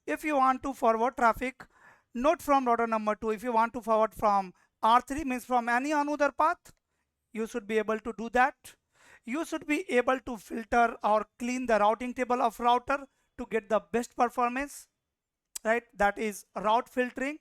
If you want to forward traffic, not from router number 2, if you want to forward from R3, means from any another path, you should be able to do that. You should be able to filter or clean the routing table of router to get the best performance, right? That is route filtering.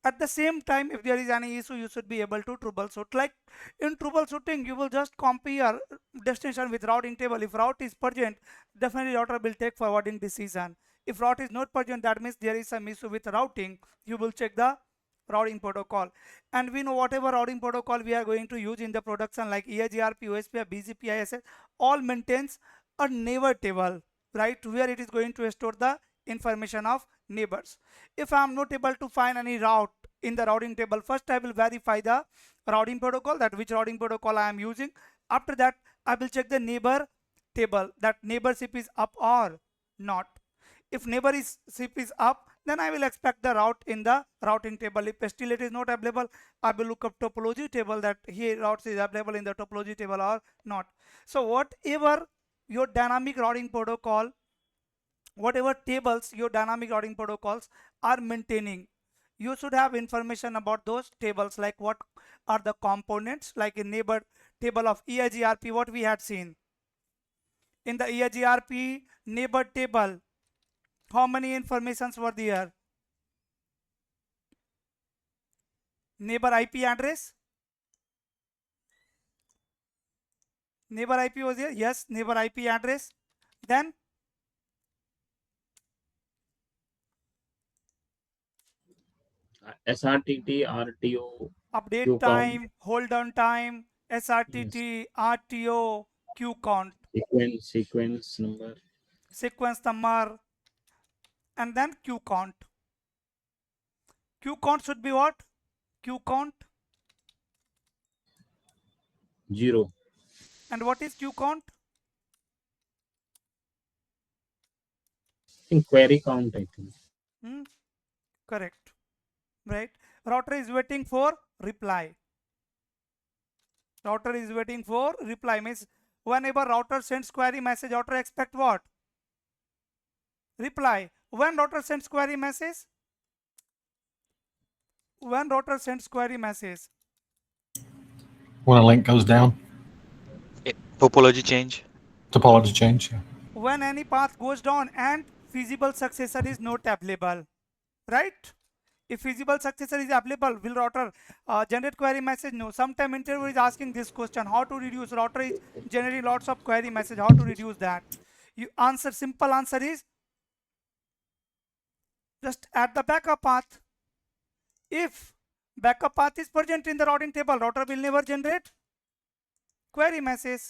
At the same time, if there is any issue, you should be able to troubleshoot. Like in troubleshooting, you will just compare destination with routing table. If route is present, definitely router will take forwarding decision. If route is not present, that means there is some issue with routing. You will check the routing protocol. And we know whatever routing protocol we are going to use in the production, like EIGRP, OSPF, BGP, ISS, all maintains a neighbor table, right? Where it is going to store the information of neighbors. If I am not able to find any route in the routing table, first I will verify the routing protocol, that which routing protocol I am using. After that, I will check the neighbor table, that neighborship is up or not. If neighborship is up, then I will expect the route in the routing table. If still it is not available, I will look up topology table, that here routes is available in the topology table or not. So whatever your dynamic routing protocol, whatever tables your dynamic routing protocols are maintaining, you should have information about those tables, like what are the components, like in neighbor table of EIGRP, what we had seen in the EIGRP neighbor table, how many informations were there? Neighbor IP address, neighbor IP was there, yes, neighbor IP address. Then SRTT, RTO, update queue count, time, hold on time, yes, SRTT, RTO, queue count, sequence number, sequence number, and then queue count. Queue count should be what? Queue count. 0. And what is queue count? In query count, I think. Hmm, correct. Right. Router is waiting for reply. Router is waiting for reply, means whenever router sends query message, router expect what? Reply. When router sends query message? When router sends query message? When a link goes down, Topology change. topology change. Yeah. When any path goes down and feasible successor is not available, right? If feasible successor is available, will router generate query message? No. Sometime interviewer is asking this question: how to reduce? Router is generating lots of query message. How to reduce that? You answer, simple answer is just add the backup path. If backup path is present in the routing table, router will never generate query message.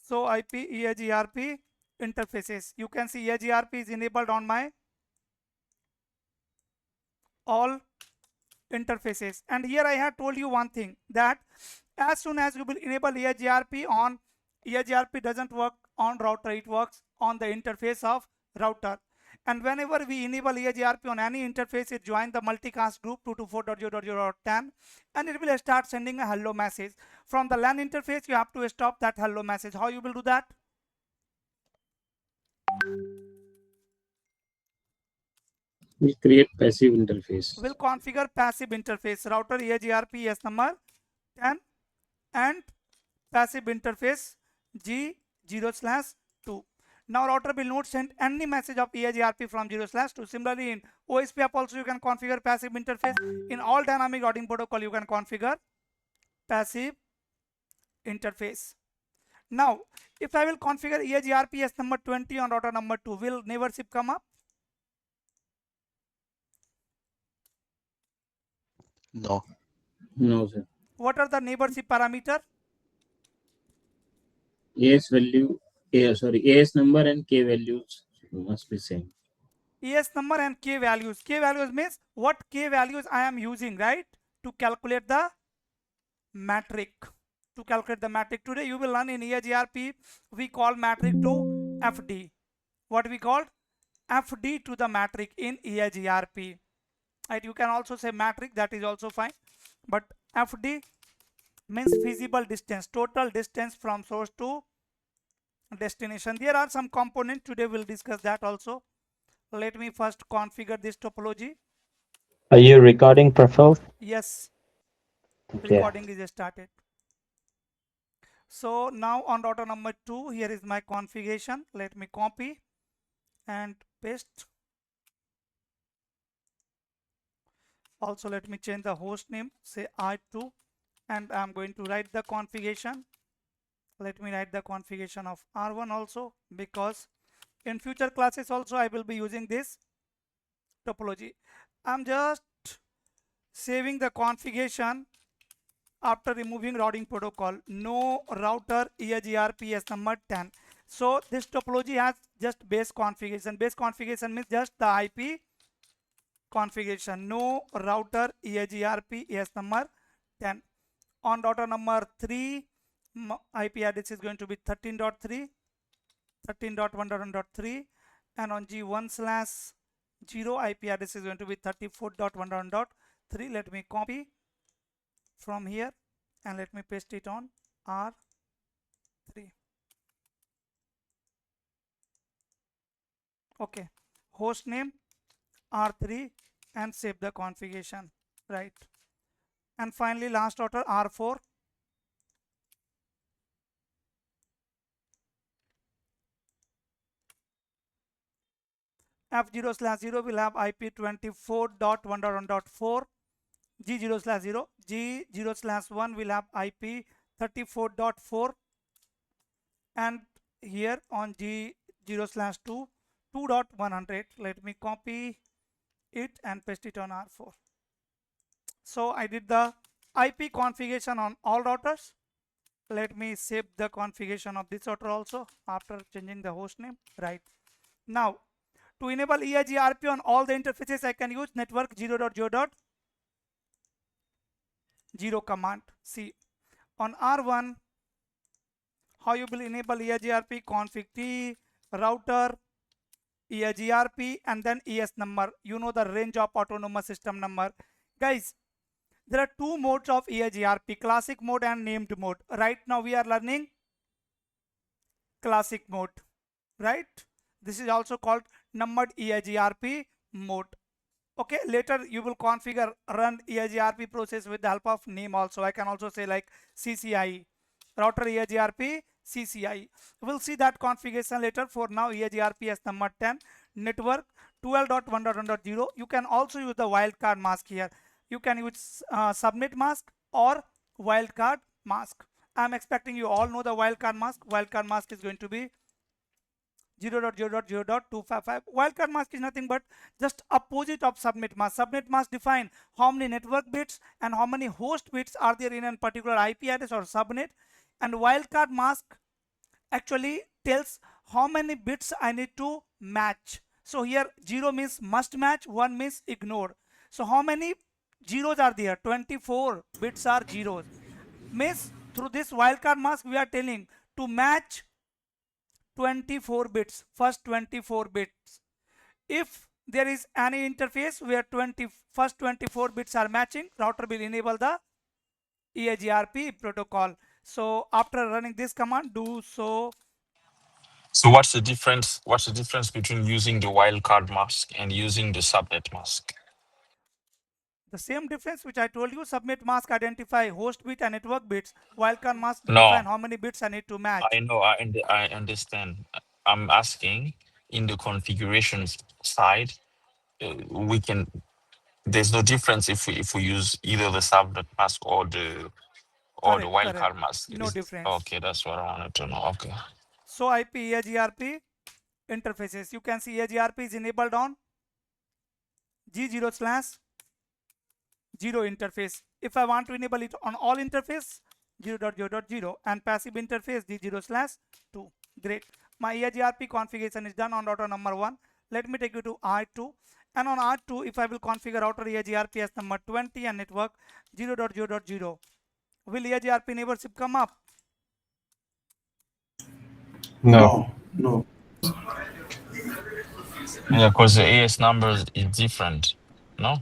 So IP EIGRP interfaces. You can see EIGRP is enabled on my all interfaces. And here I have told you one thing, that as soon as you will enable EIGRP on, EIGRP doesn't work on router, it works on the interface of router. And whenever we enable EIGRP on any interface, it joins the multicast group 224.0.0.10 and it will start sending a hello message. From the LAN interface, you have to stop that hello message. How you will do that? We create passive interface. We'll configure passive interface, router EIGRP yes number 10 and passive interface G0/2. Now router will not send any message of EIGRP from 0/2. Similarly in OSPF also you can configure passive interface. In all dynamic routing protocol you can configure passive interface. Now if I will configure EIGRP as number 20 on router number 2, will neighborship come up? No. No, sir. What are the neighborship parameter? AS value, AS number and K values must be same. ES number and K values. K values means what K values I am using, right? To calculate the metric. To calculate the metric. Today you will learn in EIGRP, we call metric to FD. What we called? FD to the metric in EIGRP. Right? You can also say metric, that is also fine. But FD means feasible distance, total distance from source to destination. There are some components. Today we'll discuss that also. Let me first configure this topology. Are you recording, Praful? Yes, Okay. recording is started. So now on router number 2, here is my configuration. Let me copy and paste. Also let me change the host name, say I2, and I'm going to write the configuration. Let me write the configuration of R1 also, because in future classes also I will be using this topology. I'm just saving the configuration after removing routing protocol. No router EIGRP as number 10. So this topology has just base configuration. Base configuration means just the IP configuration. No router EIGRP as number 10. On router number 3, IP address is going to be 13.3, 13.1.1.3, and on G1/0 IP address is going to be 34.1.1.3. Let me copy from here and let me paste it on R3. Okay, host name R3 and save the configuration, right? And finally last router R4. F0/0 will have IP 24.1.1.4. G0/0. G0/1 will have IP 34.4. And here on G0/2, 2.100. Let me copy it and paste it on R4. So I did the IP configuration on all routers. Let me save the configuration of this router also after changing the host name, right? Now to enable EIGRP on all the interfaces, I can use network 0.0.0 command. See, on R1, how you will enable EIGRP: config T, router, EIGRP, and then ES number. You know the range of autonomous system number. Guys, there are two modes of EIGRP: classic mode and named mode. Right now we are learning classic mode, right? This is also called numbered EIGRP mode. Okay, later you will configure run EIGRP process with the help of name also. I can also say like CCI, router EIGRP CCI. We'll see that configuration later. For now, EIGRP as number 10, network 12.1.1.0. You can also use the wildcard mask here. You can use subnet mask or wildcard mask. I'm expecting you all know the wildcard mask. Wildcard mask is going to be 0.0.0.255. Wildcard mask is nothing but just opposite of subnet mask. Subnet mask define how many network bits and how many host bits are there in a particular IP address or subnet, and wildcard mask actually tells how many bits I need to match. So here 0 means must match, 1 means ignore. So how many zeros are there? 24 bits are zeros. Means through this wildcard mask we are telling to match 24 bits, first 24 bits. If there is any interface where first 24 bits are matching, router will enable the EIGRP protocol. So after running this command, do so. So what's the difference? What's the difference between using the wildcard mask and using the subnet mask? The same difference which I told you. Subnet mask identify host bit and network bits. Wildcard mask define No, how many bits I need to match. I know, I understand. I'm asking in the configuration side, we can. There's no difference if we use either the subnet mask or the Correct, correct. wildcard mask. No difference. Okay, that's what I wanted to know. Okay. So IP EIGRP interfaces. You can see EIGRP is enabled on G0/0 interface. If I want to enable it on all interface, 0.0.0, and passive interface G0/2. Great. My EIGRP configuration is done on router number 1. Let me take you to R2. And on R2, if I will configure router EIGRP as number 20 and network 0.0.0, will EIGRP neighborship come up? No. No. Yeah, because the AS number is different. No.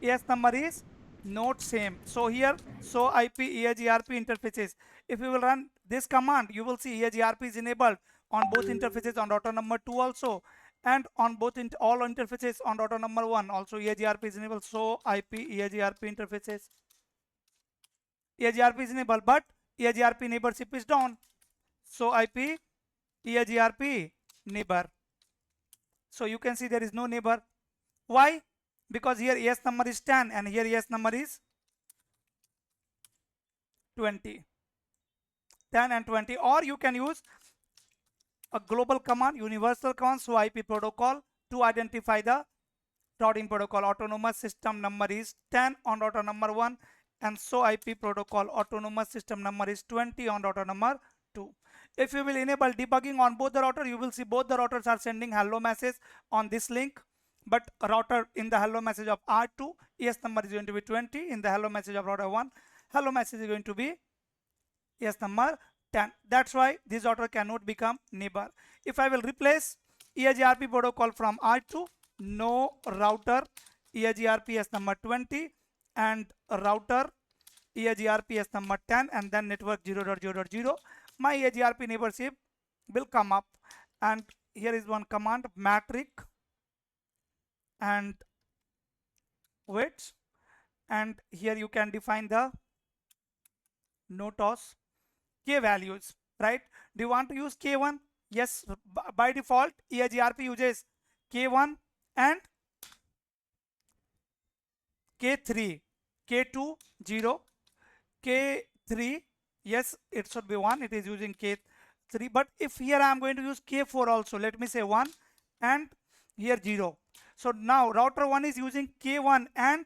AS number is not same. So here, so IP EIGRP interfaces. If we will run this command, you will see EIGRP is enabled on both interfaces on router number 2 also, and on both all interfaces on router number 1 also EIGRP is enabled. So IP EIGRP interfaces, EIGRP is enabled, but EIGRP neighborship is down. So IP EIGRP neighbor. So you can see there is no neighbor. Why? Because here ES number is 10 and here ES number is 20. 10 and 20. Or you can use a global command, universal command, so IP protocol, to identify the routing protocol. Autonomous system number is 10 on router number 1, and so IP protocol autonomous system number is 20 on router number 2. If you will enable debugging on both the router, you will see both the routers are sending hello message on this link, but router in the hello message of R2, ES number is going to be 20. In the hello message of router 1, hello message is going to be ES number 10. That's why this router cannot become neighbor. If I will replace EIGRP protocol from R2, no router EIGRP ES number 20 and router EIGRP ES number 10 and then network 0.0.0, my EIGRP neighborship will come up. And here is one command, matrix and weights, and here you can define the notos k values, right? Do you want to use k1? Yes, by default EIGRP uses k1 and k3, k2 0, k3, yes, it should be 1, it is using k3, but if here I am going to use k4 also, let me say 1 and here 0. So now router 1 is using k1 and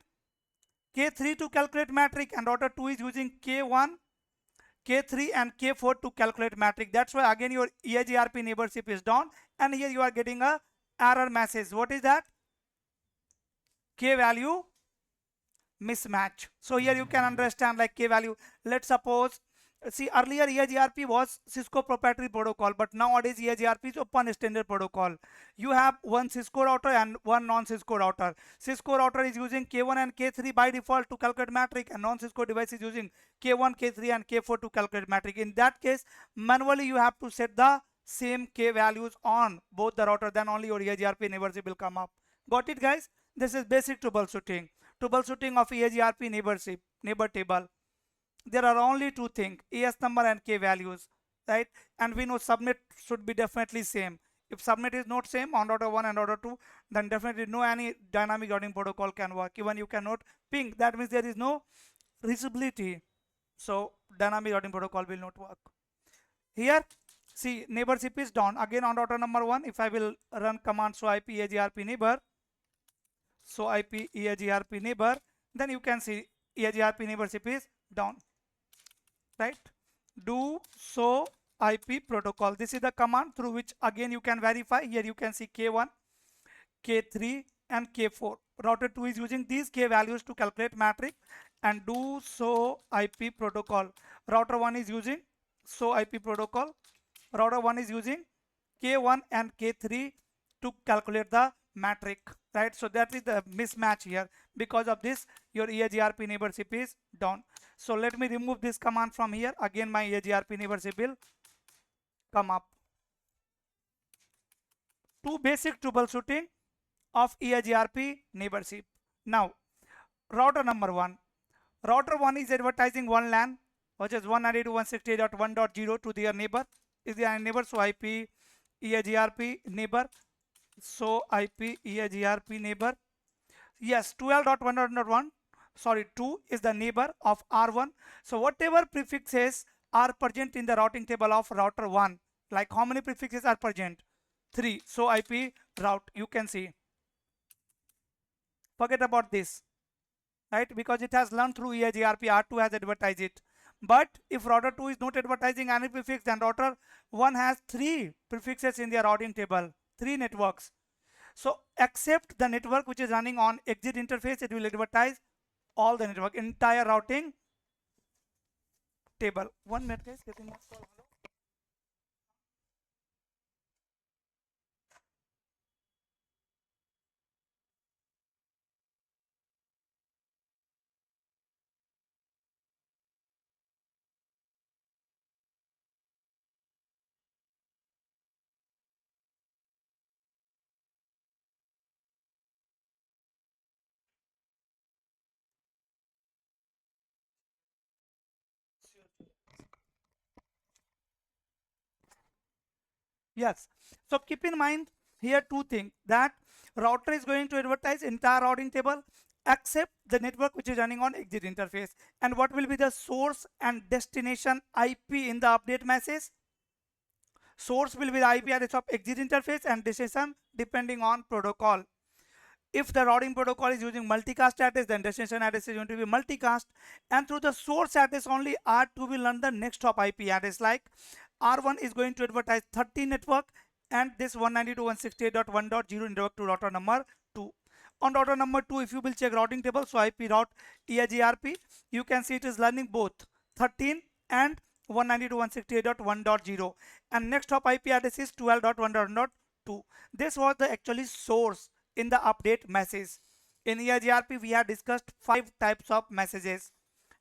k3 to calculate matrix, and router 2 is using k1, k3 and k4 to calculate matrix. That's why again your EIGRP neighborship is down, and here you are getting a error message. What is that? K value mismatch. So here you can understand like k value. Let's suppose, see, earlier EIGRP was Cisco proprietary protocol, but nowadays EIGRP is open standard protocol. You have one Cisco router and one non-Cisco router. Cisco router is using k1 and k3 by default to calculate matrix, and non-Cisco device is using k1, k3 and k4 to calculate matrix. In that case, manually you have to set the same k values on both the router, then only your EIGRP neighborship will come up. Got it, guys? This is basic troubleshooting. Troubleshooting of EIGRP neighbor table. There are only two things, ES number and k values, right? And we know subnet should be definitely same. If subnet is not same on router 1 and router 2, then definitely no any dynamic routing protocol can work. Even you cannot ping, that means there is no reachability, so dynamic routing protocol will not work. Here, see, neighborship is down. Again on router number 1, if I will run command so IP EIGRP neighbor, so IP EIGRP neighbor, then you can see EIGRP neighborship is down, right? Do so IP protocol. This is the command through which again you can verify. Here you can see k1, k3 and k4. Router 2 is using these k values to calculate matrix, and do so IP protocol. Router 1 is using so IP protocol. Router 1 is using k1 and k3 to calculate the matrix, right? So that is the mismatch here. Because of this, your EIGRP neighborship is down. So let me remove this command from here. Again my EIGRP neighborship will come up. Two basic troubleshooting of EIGRP neighborship. Now router number 1. Router 1 is advertising one LAN, which is 192.168.1.0 to their neighbor. Is their neighbor, so IP EIGRP neighbor. So IP EIGRP neighbor. Yes, 12.1.1, sorry, 2 is the neighbor of R1. So whatever prefixes are present in the routing table of router 1, like how many prefixes are present? 3. So IP route, you can see. Forget about this, right? Because it has learned through EIGRP, R2 has advertised it. But if router 2 is not advertising any prefix, then router 1 has 3 prefixes in their routing table, 3 networks. So except the network which is running on exit interface, it will advertise all the network, entire routing table. 1 minute guys, getting next call. Yes. So keep in mind here two things, that router is going to advertise entire routing table except the network which is running on exit interface. And what will be the source and destination IP in the update message? Source will be the IP address of exit interface and destination depending on protocol. If the routing protocol is using multicast address, then destination address is going to be multicast, and through the source address only R2 will learn the next hop IP address. Like R1 is going to advertise 30 network and this 192.168.1.0 network to router number 2. On router number 2, if you will check routing table, so IP route EIGRP, you can see it is learning both 13 and 192.168.1.0, and next hop IP address is 12.1.2. This was the actually source in the update message. In EIGRP, we have discussed 5 types of messages.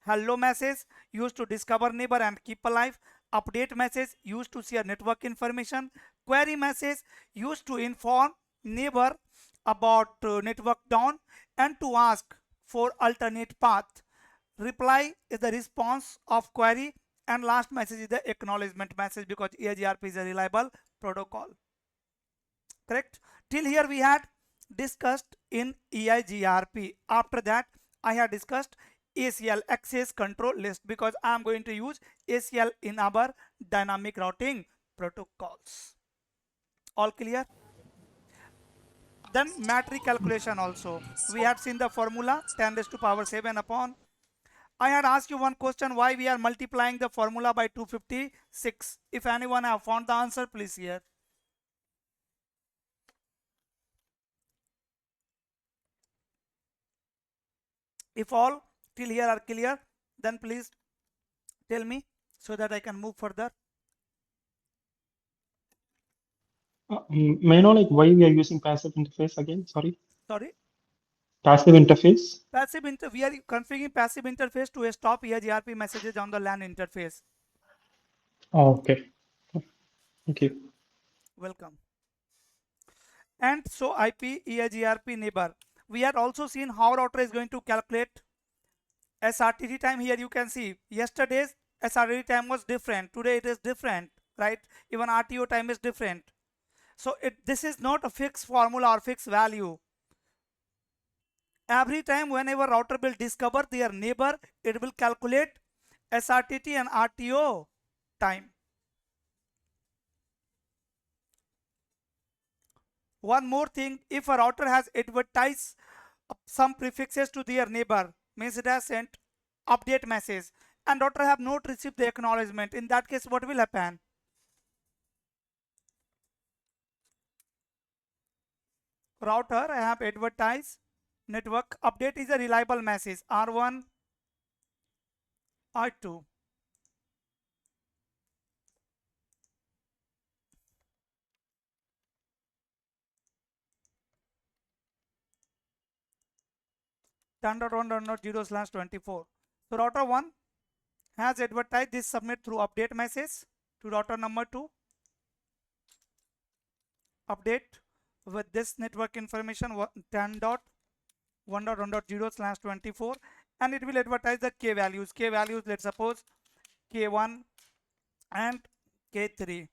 Hello message used to discover neighbor and keep alive. Update message used to share network information. Query message used to inform neighbor about network down and to ask for alternate path. Reply is the response of query, and last message is the acknowledgement message, because EIGRP is a reliable protocol. Correct? Till here we had discussed in EIGRP. After that, I had discussed ACL, access control list, because I am going to use ACL in our dynamic routing protocols. All clear? Then metric calculation also. We had seen the formula 10 raised to power 7 upon. I had asked you one question, why we are multiplying the formula by 256. If anyone have found the answer, please share. If all till here are clear, then please tell me so that I can move further. May I know like why we are using passive interface again? Sorry. Sorry. Passive interface. We are configuring passive interface to stop EIGRP messages on the LAN interface. Oh, okay. Thank you. Welcome. And so IP EIGRP neighbor. We had also seen how router is going to calculate SRTT time. Here you can see yesterday's SRTT time was different. Today it is different, right? Even RTO time is different. So this is not a fixed formula or fixed value. Every time whenever router will discover their neighbor, it will calculate SRTT and RTO time. One more thing, if a router has advertised some prefixes to their neighbor, means it has sent update message, and router have not received the acknowledgement, in that case what will happen? Router I have advertised network update is a reliable message R1 R2. .1.0/24. So router 1 has advertised this submit through update message to router number 2. Update with this network information 10.1.1.0/24, and it will advertise the K values. K values, let's suppose K1 and K3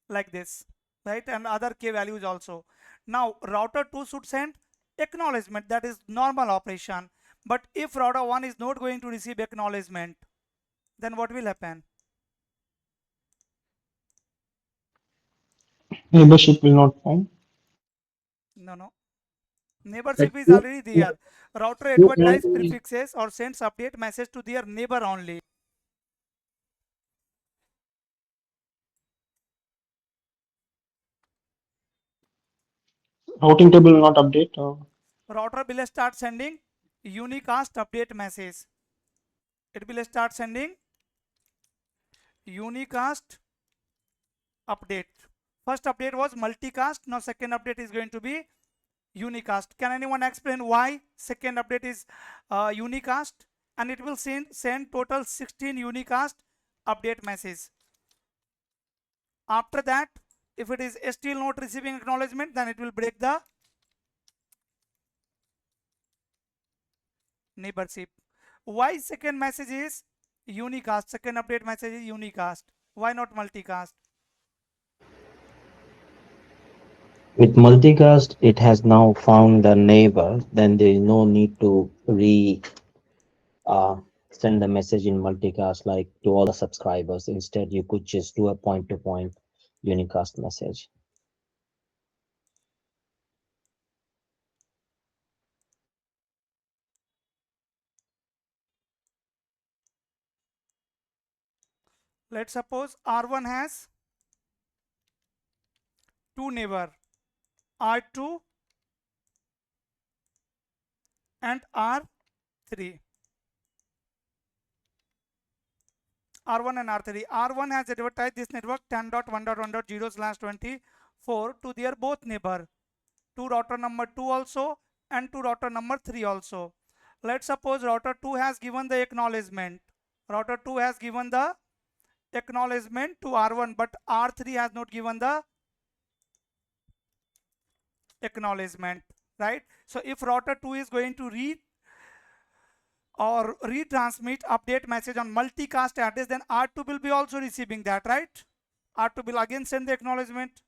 like this, right? And other K values also. Now router 2 should send acknowledgement, that is normal operation. But if router 1 is not going to receive acknowledgement, then what will happen? Neighborship will not form. No. Neighborship is already there. Router advertise prefixes or sends update message to their neighbor only. Routing table will not update. Router will start sending unicast update message. It will start sending unicast update. First update was multicast. Now second update is going to be unicast. Can anyone explain why second update is unicast? And it will send total 16 unicast update message. After that, if it is still not receiving acknowledgement, then it will break the neighborship. Why second message is unicast? Second update message is unicast. Why not multicast? With multicast, it has now found the neighbor. Then there is no need to send the message in multicast like to all the subscribers. Instead, you could just do a point-to-point unicast message. Let's suppose R1 has two neighbor, R2 and R3. R1 and R3. R1 has advertised this network 10.1.1.0/24 to their both neighbor, to router number 2 also and to router number 3 also. Let's suppose router 2 has given the acknowledgement. Router 2 has given the acknowledgement to R1, but R3 has not given the acknowledgement, right? So if router 2 is going to read or retransmit update message on multicast address, then R2 will be also receiving that, right? R2 will again send the acknowledgement.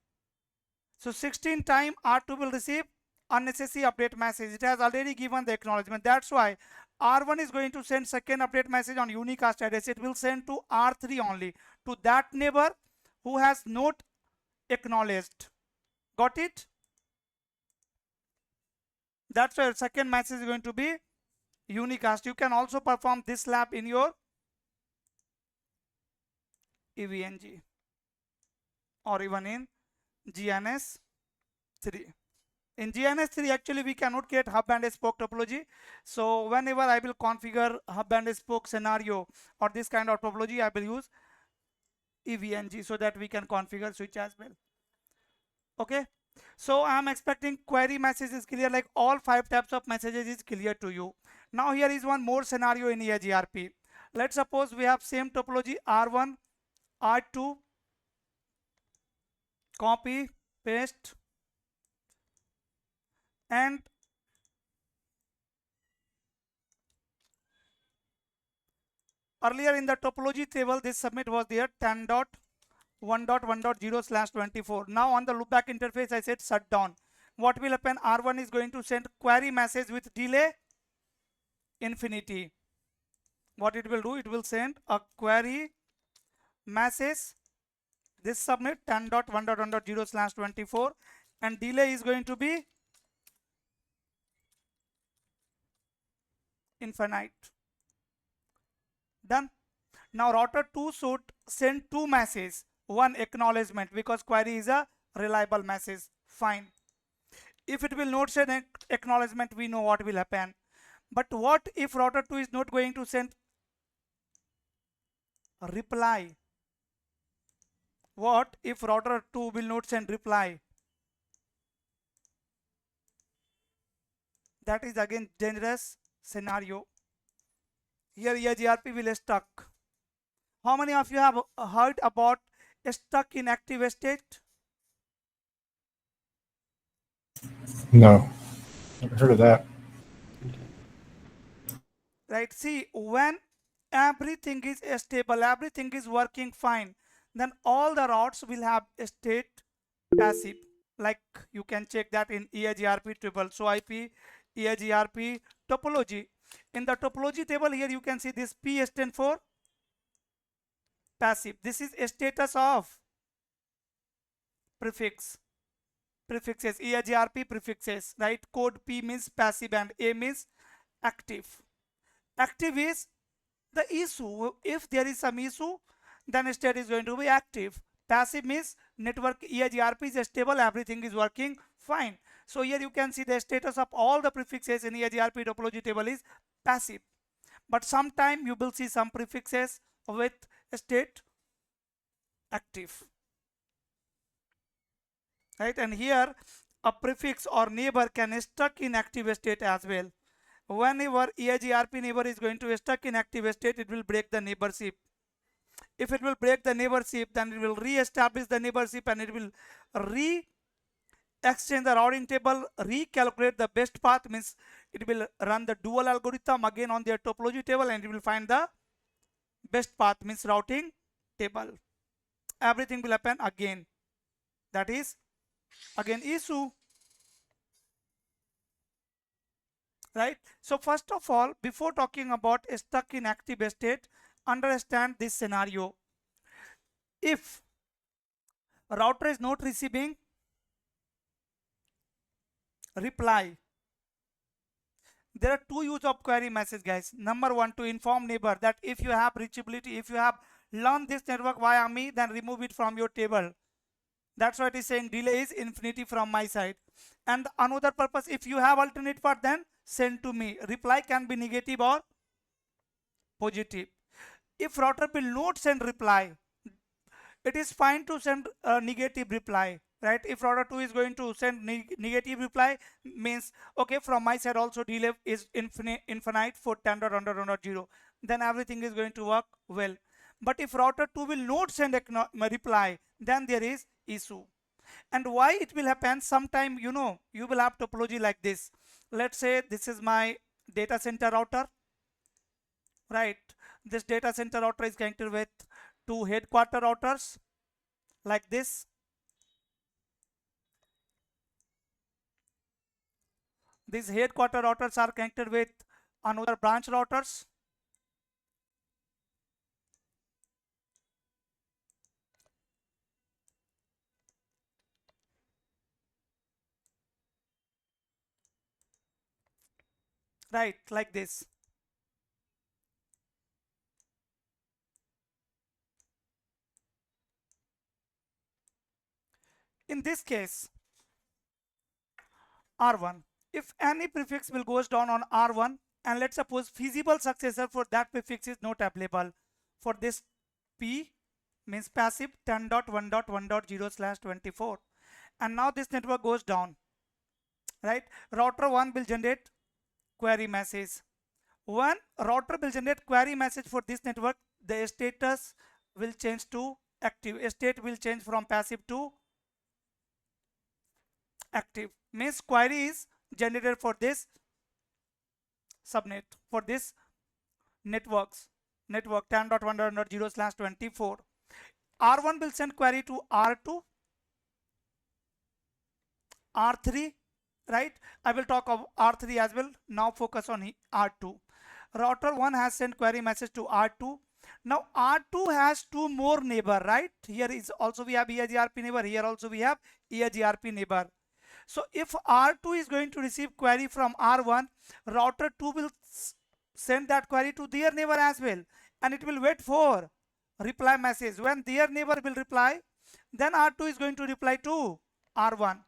So 16 times R2 will receive unnecessary update message. It has already given the acknowledgement. That's why R1 is going to send second update message on unicast address. It will send to R3 only, to that neighbor who has not acknowledged. Got it? That's why second message is going to be unicast. You can also perform this lab in your EVNG or even in GNS3. In GNS3 actually we cannot create hub and spoke topology. So whenever I will configure hub and spoke scenario or this kind of topology, I will use EVNG so that we can configure switch as well. Okay. So I am expecting query message is clear, like all 5 types of messages is clear to you. Now here is one more scenario in EIGRP. Let's suppose we have same topology R1, R2, copy, paste, and earlier in the topology table this submit was there 10.1.1.0/24. Now on the loopback interface I said shutdown. What will happen? R1 is going to send query message with delay infinity. What it will do? It will send a query message. This submit 10.1.1.0/24 and delay is going to be infinite. Done. Now router 2 should send 2 messages, one acknowledgement because query is a reliable message. Fine. If it will not send acknowledgement, we know what will happen. But what if router 2 is not going to send a reply? What if router 2 will not send reply? That is again dangerous scenario. Here EIGRP will stuck. How many of you have heard about stuck in active state? No. Never heard of that. Right, see, when everything is stable, everything is working fine, then all the routes will have state passive. Like you can check that in EIGRP table. So IP EIGRP topology. In the topology table here you can see this P stand for passive. This is a status of prefixes, EIGRP prefixes, right? Code P means passive and A means active. Active is the issue. If there is some issue, then state is going to be active. Passive means network EIGRP is stable, everything is working fine. So here you can see the status of all the prefixes in EIGRP topology table is passive. But sometime you will see some prefixes with state active. Right, and here a prefix or neighbor can stuck in active state as well. Whenever EIGRP neighbor is going to stuck in active state, it will break the neighborship. If it will break the neighborship, then it will re-establish the neighborship and it will re-exchange the routing table, recalculate the best path, means it will run the dual algorithm again on their topology table and it will find the best path, means routing table. Everything will happen again. That is again issue, right? So first of all, before talking about stuck in active state, understand this scenario. If router is not receiving reply, there are two use of query message, guys. Number one, to inform neighbor that if you have reachability, if you have learned this network via me, then remove it from your table. That's why it is saying delay is infinity from my side. And another purpose, if you have alternate path, then send to me. Reply can be negative or positive. If router will not send reply, it is fine to send a negative reply, right? If router 2 is going to send negative reply, means okay, from my side also delay is infinite for 10.1.0, then everything is going to work well. But if router 2 will not send a reply, then there is issue. And why it will happen? Sometime, you know, you will have topology like this. Let's say this is my data center router, right? This data center router is connected with two headquarter routers like this. These headquarter routers are connected with another branch routers. Right, like this. In this case, R1, if any prefix will goes down on R1, and let's suppose feasible successor for that prefix is not available, for this P means passive 10.1.1.0/24, and now this network goes down, right? Router 1 will generate query message. When router will generate query message for this network, the status will change to active. State will change from passive to active. Means query is generated for this subnet, for this network 10.1.0/24. R1 will send query to R2, R3, right? I will talk of R3 as well. Now focus on R2. Router 1 has sent query message to R2. Now R2 has two more neighbor, right? Here is also we have EIGRP neighbor. Here also we have EIGRP neighbor. So if R2 is going to receive query from R1, router 2 will send that query to their neighbor as well, and it will wait for reply message. When their neighbor will reply, then R2 is going to reply to R1.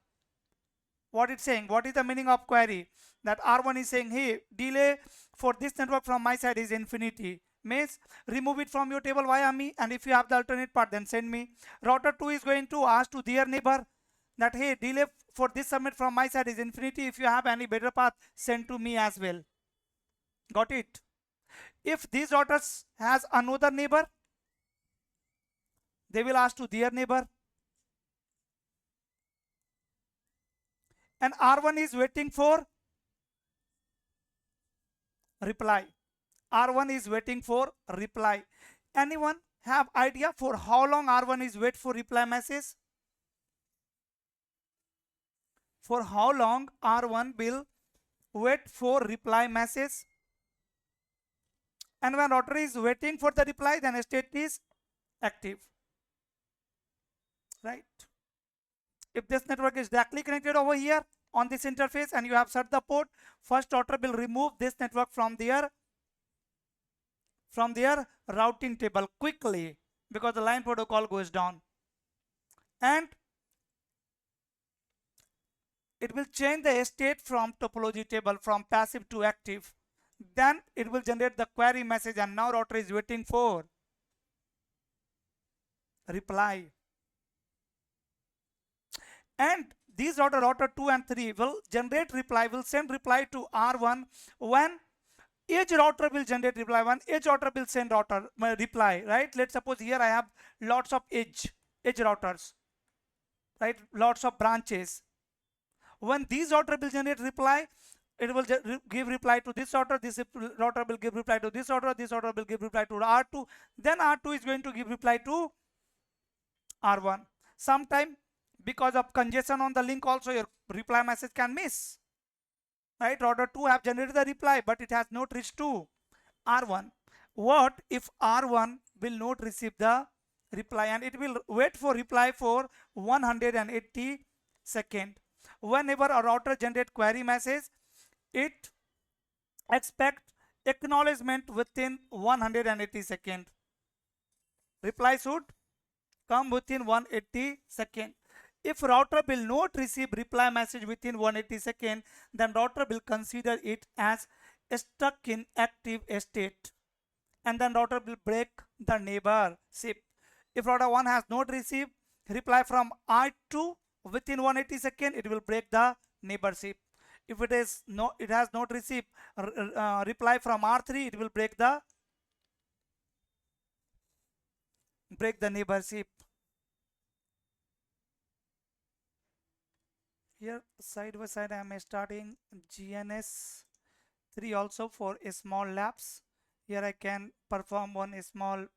What it's saying, what is the meaning of query? That R1 is saying, hey, delay for this network from my side is infinity. Means remove it from your table via me, and if you have the alternate part, then send me. Router 2 is going to ask to their neighbor that, hey, delay for this submit from my side is infinity. If you have any better path, send to me as well. Got it? If these routers has another neighbor, they will ask to their neighbor, and R1 is waiting for reply. R1 is waiting for reply. Anyone have idea for how long R1 is wait for reply message? For how long R1 will wait for reply message? And when router is waiting for the reply, then state is active, right? If this network is directly connected over here on this interface and you have set the port, first router will remove this network from their routing table quickly, because the line protocol goes down, and it will change the state from topology table from passive to active. Then it will generate the query message, and now router is waiting for reply. And these router 2 and 3 will generate reply, will send reply to R1 when edge router will generate reply, one edge router will send router reply, right? Let's suppose here I have lots of edge routers, right? Lots of branches. When these router will generate reply, it will give reply to this router will give reply to this router will give reply to R2, then R2 is going to give reply to R1. Sometime Because of congestion on the link also your reply message can miss. Right, router 2 have generated the reply but it has not reached to R1. What if R1 will not receive the reply and it will wait for reply for 180 seconds. Whenever a router generate query message, it expect acknowledgement within 180 seconds. Reply should come within 180 seconds. If router will not receive reply message within 180 seconds, then router will consider it as stuck in active state and then router will break the neighborship. If router 1 has not received reply from R2 within 180 seconds, it will break the neighborship. If it has not received reply from R3, it will break the neighborship. Here side by side I am starting GNS 3 also for a small labs. Here I can perform one small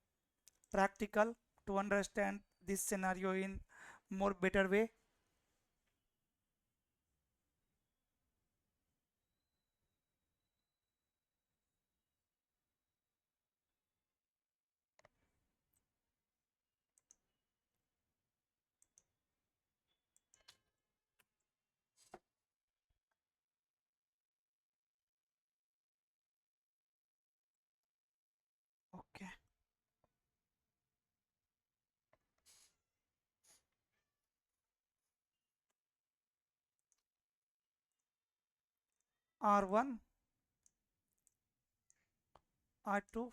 practical to understand this scenario in more better way. Okay. R1, R2,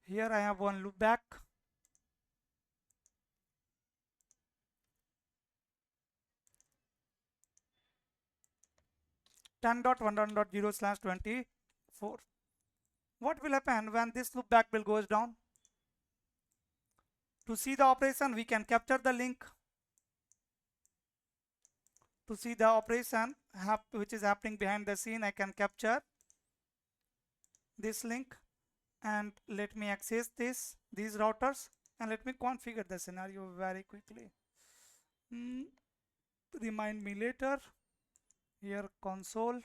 here I have one loop back. (10.1.0/24). What will happen when this loop back will goes down? To see the operation, we can capture the link. To see the operation which is happening behind the scene, I can capture this link and let me access these routers and let me configure the scenario very quickly. Remind me later. Here console.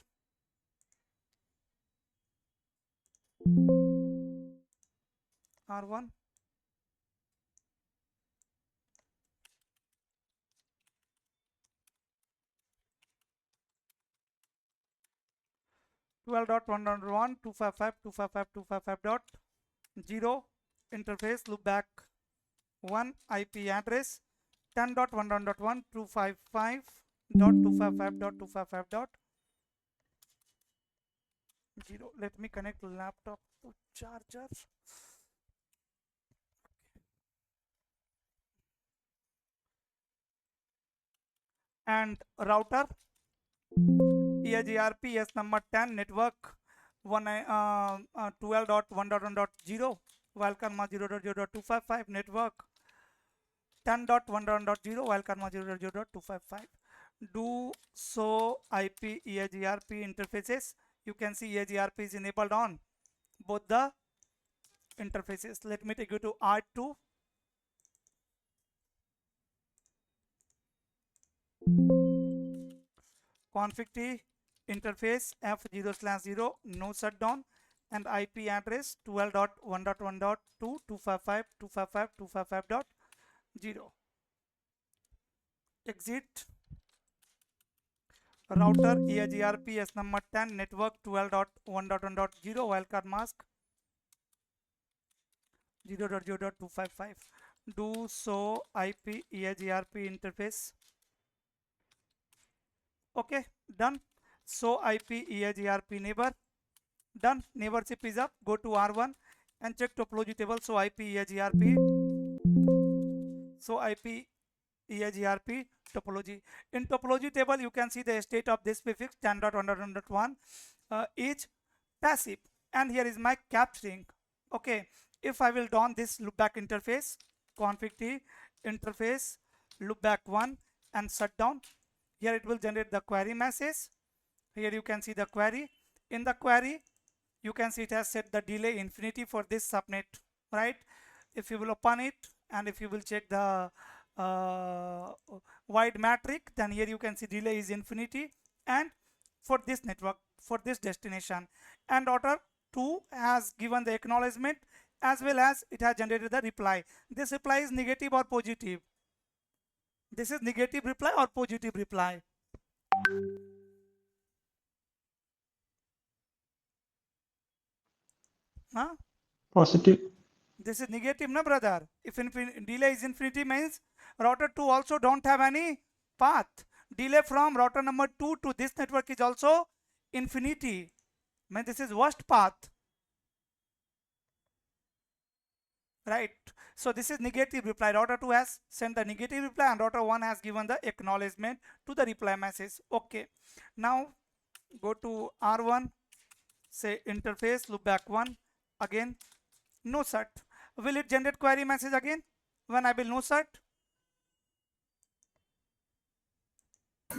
R1. (12.1.1) 255.255.255.0 interface loopback 1 IP address 10.1.1 255.255.255.0. Let me connect laptop to charger. And router EIGRP S number 10 network 12.1.1.0 Valkarma 0.0.255 network 10.1.0 Valkarma 0.0.255. Do so IP EIGRP interfaces. You can see EIGRP is enabled on both the interfaces. Let me take you to R2. Config T interface F0/0 no shutdown and IP address 12.1.1.255.255.255.0. Exit router EIGRP S number 10 network 12.1.1.0 wildcard mask 0.0.255. Do so IP EIGRP interface. Okay, done. So IP EIGRP neighbor. Done. Neighborship is up. Go to R1 and check topology table. So IP EIGRP. So IP EIGRP topology. In topology table, you can see the state of this prefix 10.1.1 is passive. And here is my capturing. Okay. If I will don this loopback interface, config T interface loopback 1 and shut down. Here it will generate the query message. Here you can see the query. In the query, you can see it has set the delay infinity for this subnet, right? If you will open it and if you will check the wide matrix, then here you can see delay is infinity, and for this network, for this destination, and router 2 has given the acknowledgement as well as it has generated the reply. This reply is negative or positive? This is negative reply or positive reply? Huh? Positive. This is negative, na brother? If delay is infinity means router 2 also don't have any path. Delay from router number 2 to this network is also infinity. Means this is worst path. Right? So this is negative reply. Router 2 has sent the negative reply and router 1 has given the acknowledgement to the reply message. Okay. Now go to R1, say interface, loop back 1, again no cert. Will it generate query message again when I will no cert?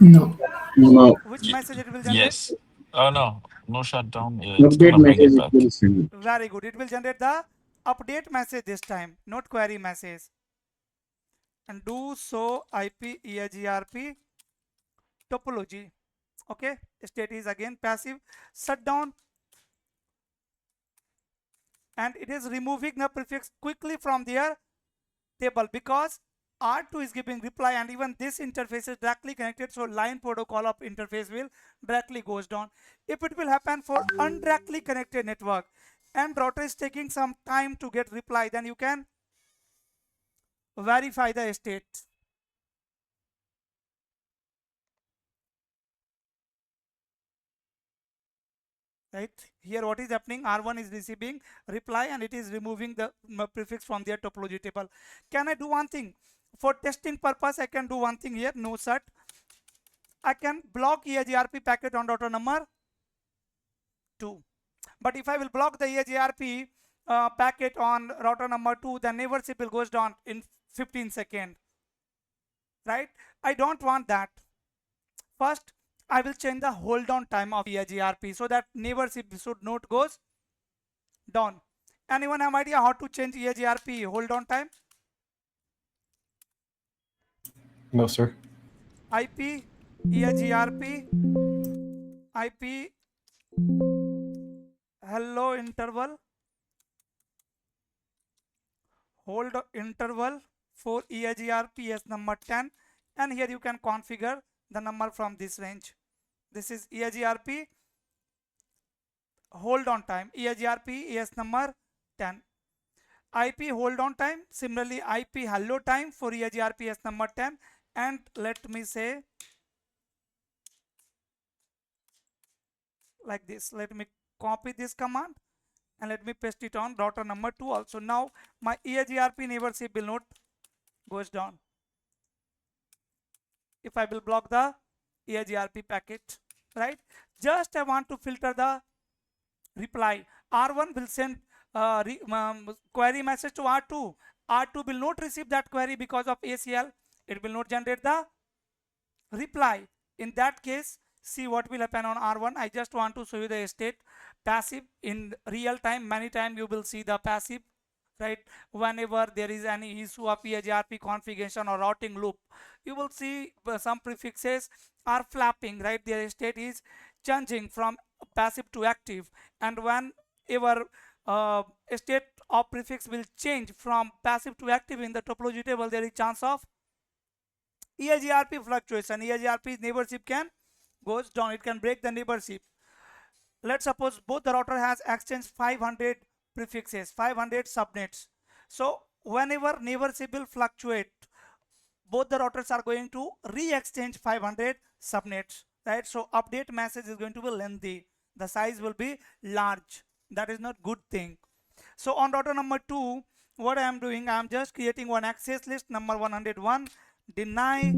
No. No. Which message it will generate? Yes. Oh no, no shutdown. It's Update gonna bring message it it back. will send. Very good. It will generate the update message this time, not query message. And do so IP EIGRP topology. Okay. State is again passive. Shutdown. And it is removing the prefix quickly from their table because R2 is giving reply and even this interface is directly connected, so line protocol of interface will directly goes down. If it will happen for undirectly connected network and router is taking some time to get reply, then you can verify the state. Right here what is happening, R1 is receiving reply and it is removing the prefix from their topology table. Can I do one thing for testing purpose? I can do one thing here, no cert. I can block EIGRP packet on router number 2, but if I will block the EIGRP packet on router number 2, then neighborship will goes down in 15 seconds, right? I don't want that. First I will change the hold on time of EIGRP so that neighborship should not goes down. Anyone have idea how to change EIGRP hold on time? No, sir. IP EIGRP IP hello interval hold interval for EIGRP as number 10, and here you can configure the number from this range. This is EIGRP hold on time, EIGRP ES number 10. IP hold on time, similarly IP hello time for EIGRP ES number 10, and let me say like this. Let me copy this command and let me paste it on router number 2 also. Now my EIGRP neighborship will not goes down if I will block the EIGRP packet, right? Just I want to filter the reply. R1 will send query message to R2. R2 will not receive that query because of ACL. It will not generate the reply. In that case, see what will happen on R1. I just want to show you the state passive in real time. Many times you will see the passive, right? Whenever there is any issue of EIGRP configuration or routing loop, you will see some prefixes are flapping, right? Their state is changing from passive to active, and whenever state of prefix will change from passive to active in the topology table, there is chance of EIGRP fluctuation. EIGRP neighborship can goes down, it can break the neighborship. Let's suppose both the router has exchanged 500 prefixes, 500 subnets. So whenever neighborship will fluctuate, both the routers are going to re-exchange 500 subnets, right? So update message is going to be lengthy, the size will be large. That is not good thing. So on router number 2, what I am doing, I am just creating one access list number 101, deny,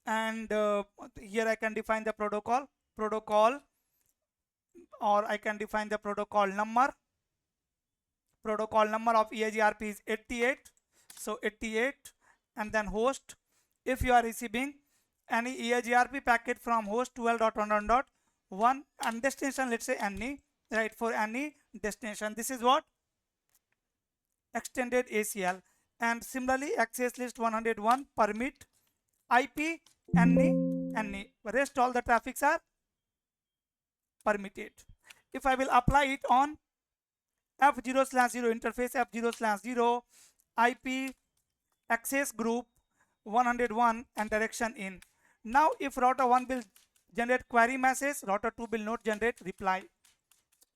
and here I can define the protocol, or I can define the protocol number. Protocol number of EIGRP is 88, so 88, and then host. If you are receiving any EIGRP packet from host 12.1.1 and destination, let's say any, right, for any destination, this is what extended ACL. And similarly, access list 101 permit IP any. Rest all the traffics are permitted. If I will apply it on F0/0 interface F0/0 IP access group 101 and direction in. Now if router 1 will generate query message, router 2 will not generate reply.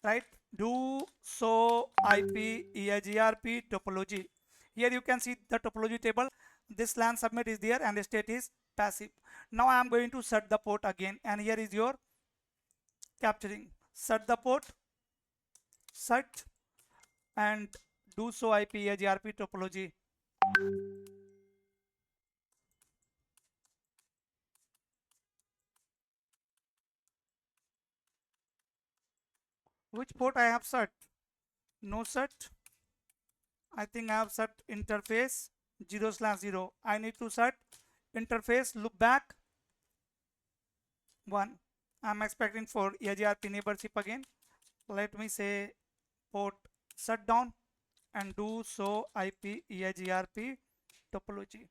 Right? Do so IP EIGRP topology. Here you can see the topology table. This LAN submit is there and the state is passive. Now I am going to set the port again, and here is your capturing. Set the port, set, and do so IP EIGRP topology. Which port I have set? No set. I think I have set interface 0/0. I need to set interface loopback 1. I'm expecting for EIGRP neighborship again. Let me say port shutdown and do so IP EIGRP topology.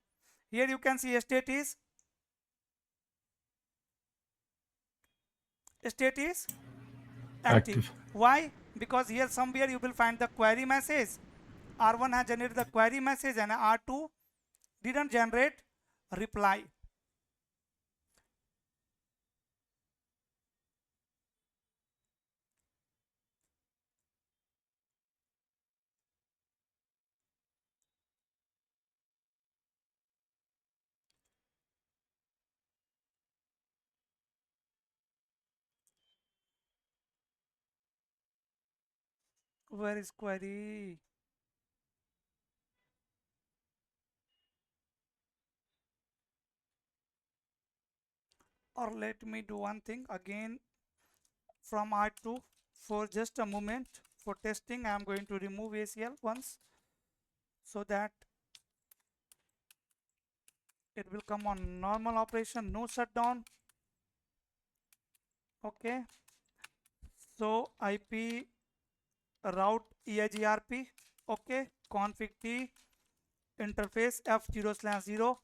Here you can see state is active. Why? Because here somewhere you will find the query message. R1 has generated the query message and R2 didn't generate reply. Where is query? Or let me do one thing again from R2 for just a moment. For testing, I am going to remove ACL once so that it will come on normal operation, no shutdown. Okay. So IP route EIGRP. Okay. Config T interface F0/0.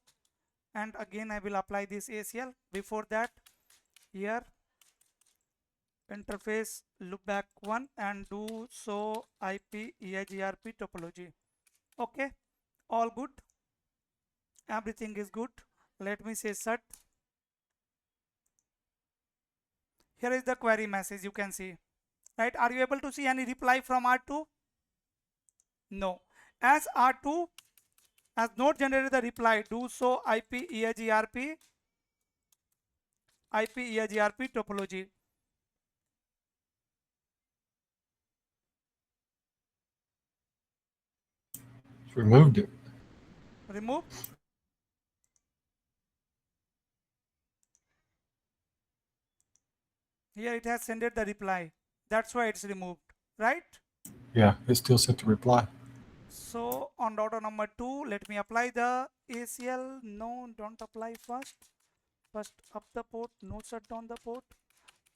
And again I will apply this ACL. Before that, here interface loopback 1 and do so IP EIGRP topology. Okay, all good, everything is good. Let me say set. Here is the query message, you can see, right? Are you able to see any reply from R2? No. As R2 has not generated the reply, do so IP EIGRP topology. Removed it. Remove. Here it has sent the reply. That's why it's removed, right? Yeah, it still sent the reply. So on router number 2, let me apply the ACL. No, don't apply first. First up the port, no shutdown the port,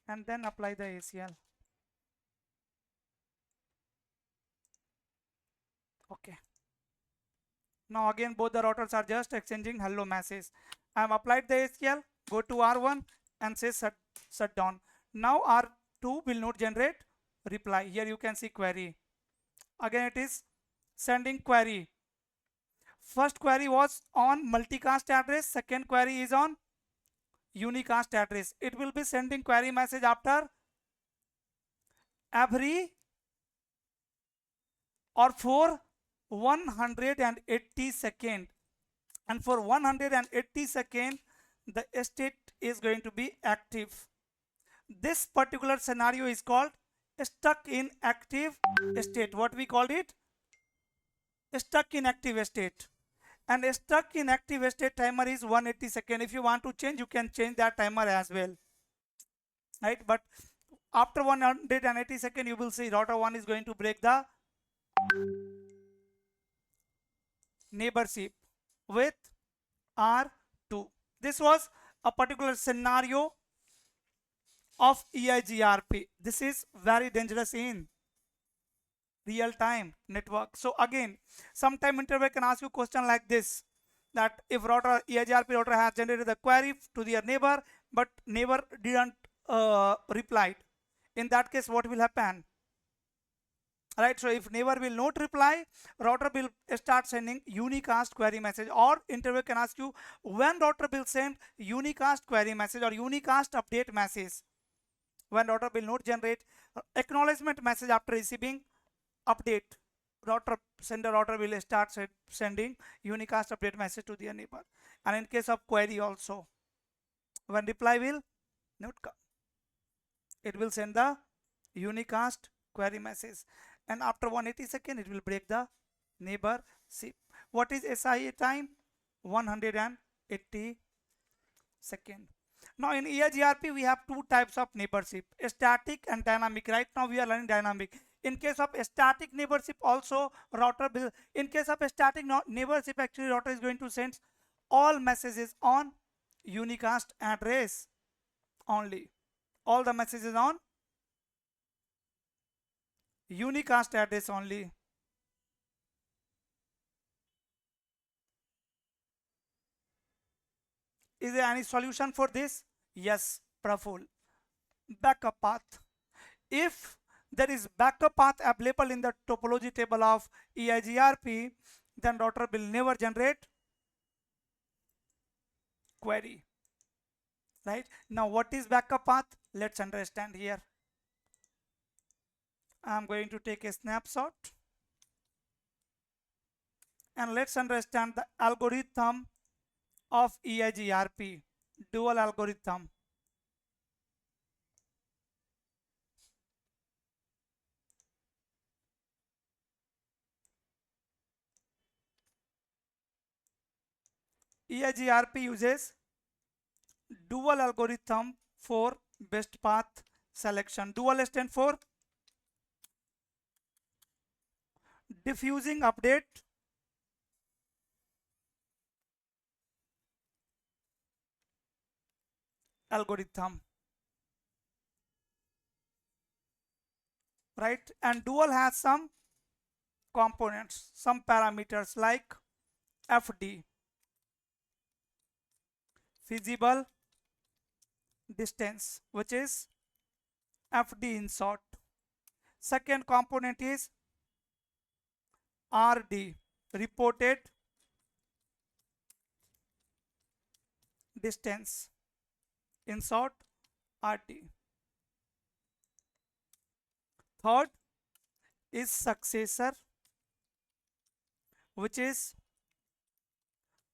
and then apply the ACL. Okay. Now again both the routers are just exchanging hello message. I have applied the ACL. Go to R1 and say shut down. Now R2 will not generate reply. Here you can see query. Again it is sending query. First query was on multicast address. Second query is on unicast address. It will be sending query message after every or for 180 second, and for 180 second the state is going to be active. This particular scenario is called stuck in active state. What we called it? Stuck in active state. And stuck in active state timer is 180 second. If you want to change, you can change that timer as well, right? But after 180 second, you will see router 1 is going to break the neighborship with R2. This was a particular scenario of EIGRP. This is very dangerous in real-time network. So again, sometime interviewer can ask you question like this, that if router EIGRP router has generated the query to their neighbor, but neighbor didn't replied, in that case what will happen? Right, so if neighbor will not reply, router will start sending unicast query message, or interviewer can ask you when router will send unicast query message or unicast update message. When router will not generate acknowledgement message after receiving update, sender router will start sending unicast update message to their neighbor. And in case of query also, when reply will not come, it will send the unicast query message, and after 180 seconds it will break the neighborship. What is SIA time? 180 seconds. Now in EIGRP we have two types of neighborship, static and dynamic. Right now we are learning dynamic. In case of static neighborship also, router will, in case of static neighborship, actually router is going to send all messages on unicast address only. All the messages on unicast address only. Is there any solution for this? Yes, Praful. Backup path. If there is backup path available in the topology table of EIGRP, then router will never generate query. Right? Now what is backup path? Let's understand here. I'm going to take a snapshot and let's understand the algorithm of EIGRP, dual algorithm. EIGRP uses dual algorithm for best path selection. Dual stands for diffusing update algorithm. Right, and dual has some components, some parameters like FD, feasible distance, which is FD in short. Second component is RD, reported distance, in short RD. Third is successor, which is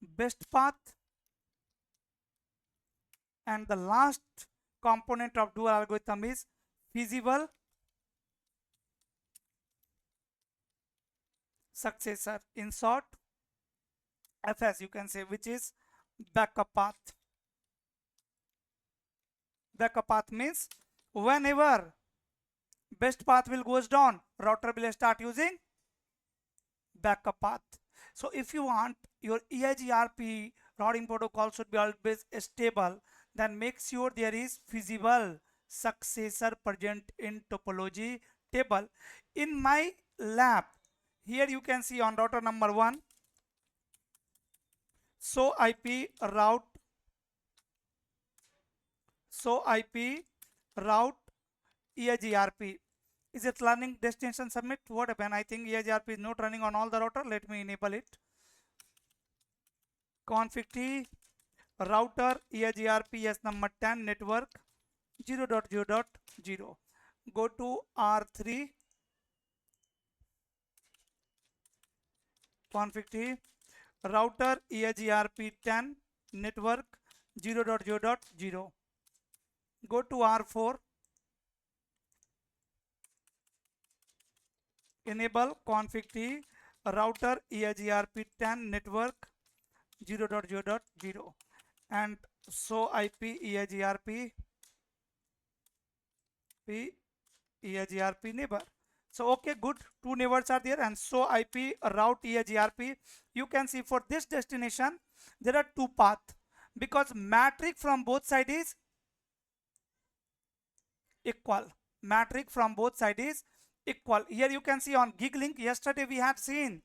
best path, and the last component of dual algorithm is feasible successor, in short FS you can say, which is backup path. Backup path means whenever best path will goes down, router will start using backup path. So if you want your EIGRP routing protocol should be always stable, then make sure there is feasible successor present in topology table. In my lab, here you can see on router number 1, so IP route EIGRP. Is it learning destination submit? What happened? I think EIGRP is not running on all the router. Let me enable it. Config T router EIGRP S number 10 network 0.0.0. Go to R3 config T router EIGRP 10 network 0.0.0. Go to R4, enable config T router EIGRP 10 network 0.0.0 and show IP EIGRP neighbor. So okay, good, two neighbors are there, and so IP route EIGRP. You can see for this destination there are two paths because metric from both sides is equal. Metric from both sides is equal. Here you can see on gig link, yesterday we had seen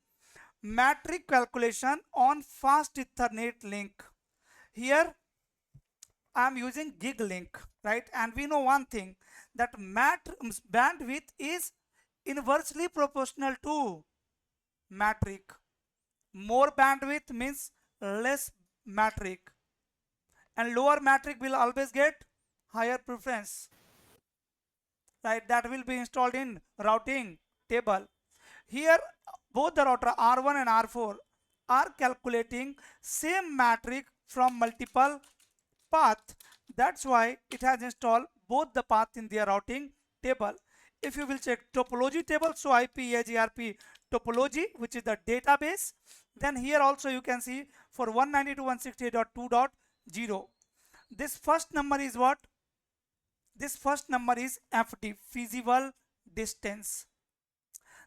metric calculation on fast Ethernet link. Here I am using gig link, right? And we know one thing, that bandwidth is inversely proportional to metric. More bandwidth means less metric, and lower metric will always get higher preference, right? That will be installed in routing table. Here both the router R1 and R4 are calculating same metric from multiple path. That's why it has installed both the path in their routing table. If you will check topology table, so IP EIGRP topology, which is the database, then here also you can see for 192.168.2.0, this first number is what? This first number is FD, feasible distance.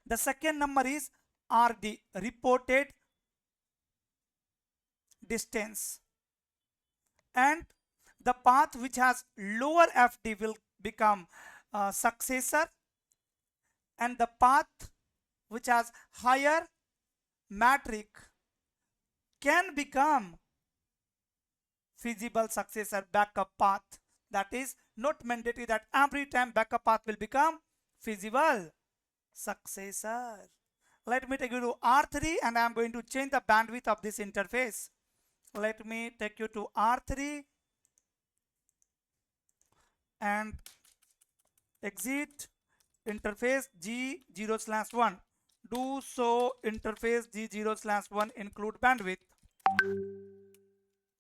The second number is RD, reported distance. And the path which has lower FD will become successor, and the path which has higher metric can become feasible successor, backup path. That is not mandatory that every time backup path will become feasible successor. Let me take you to R3, and I am going to change the bandwidth of this interface. Let me take you to R3 and exit interface G0/1. Do so interface G0/1 include bandwidth.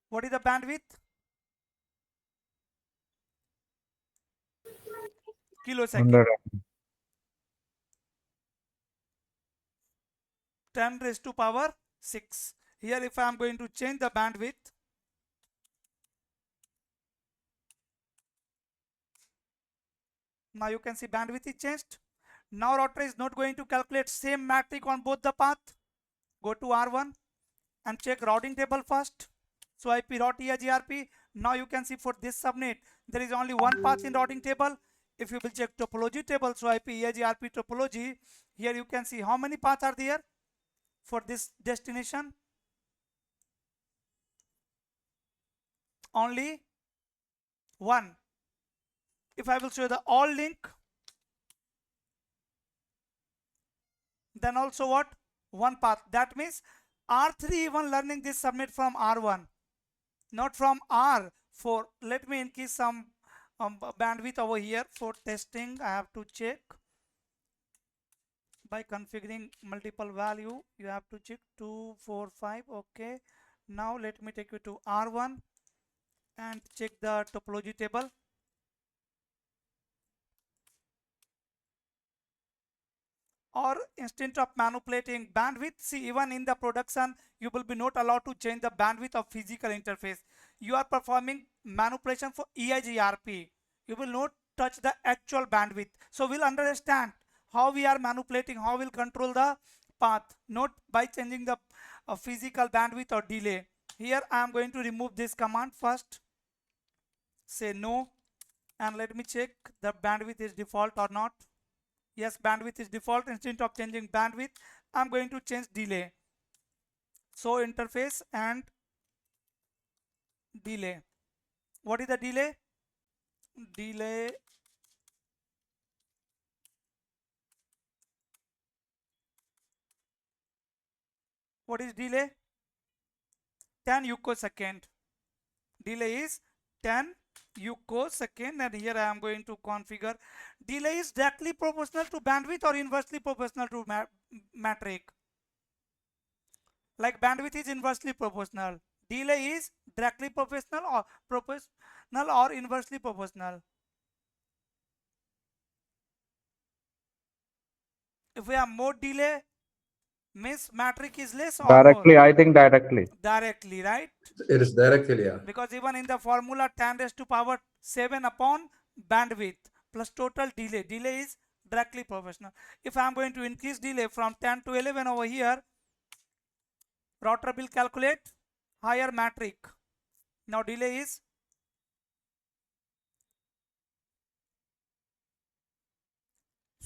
What is the bandwidth? Kilosecond. 100. 10 raised to power 6. Here if I am going to change the bandwidth, now you can see bandwidth is changed. Now router is not going to calculate same metric on both the path. Go to R1 and check routing table first. So IP route EIGRP. Now you can see for this subnet there is only one path in routing table. If you will check topology table, so IP EIGRP topology, here you can see how many paths are there for this destination. Only one. If I will show the all link, then also what? One path. That means R3 even learning this subnet from R1, not from R4. Let me increase some bandwidth over here for testing. I have to check by configuring multiple value. You have to check 2, 4, 5. Okay. Now let me take you to R1 and check the topology table. Or instead of manipulating bandwidth, see, even in the production you will be not allowed to change the bandwidth of physical interface. You are performing manipulation for EIGRP. You will not touch the actual bandwidth. So we'll understand how we are manipulating, how we'll control the path, not by changing the physical bandwidth or delay. Here I am going to remove this command first. Say no, and let me check the bandwidth is default or not. Yes, bandwidth is default. Instead of changing bandwidth, I'm going to change delay. So interface and delay. What is the delay? Delay what is delay? 10 ucosecond. Delay is 10 ucosecond, and here I am going to configure delay is directly proportional to bandwidth or inversely proportional to metric. Like bandwidth is inversely proportional, delay is directly proportional or inversely proportional. If we have more delay, means metric is less or Directly, more? I think directly. Directly, right? It is directly, yeah. Because even in the formula 10 raised to power 7 upon bandwidth plus total delay. Delay is directly proportional. If I am going to increase delay from 10 to 11 over here, router will calculate higher metric. Now delay is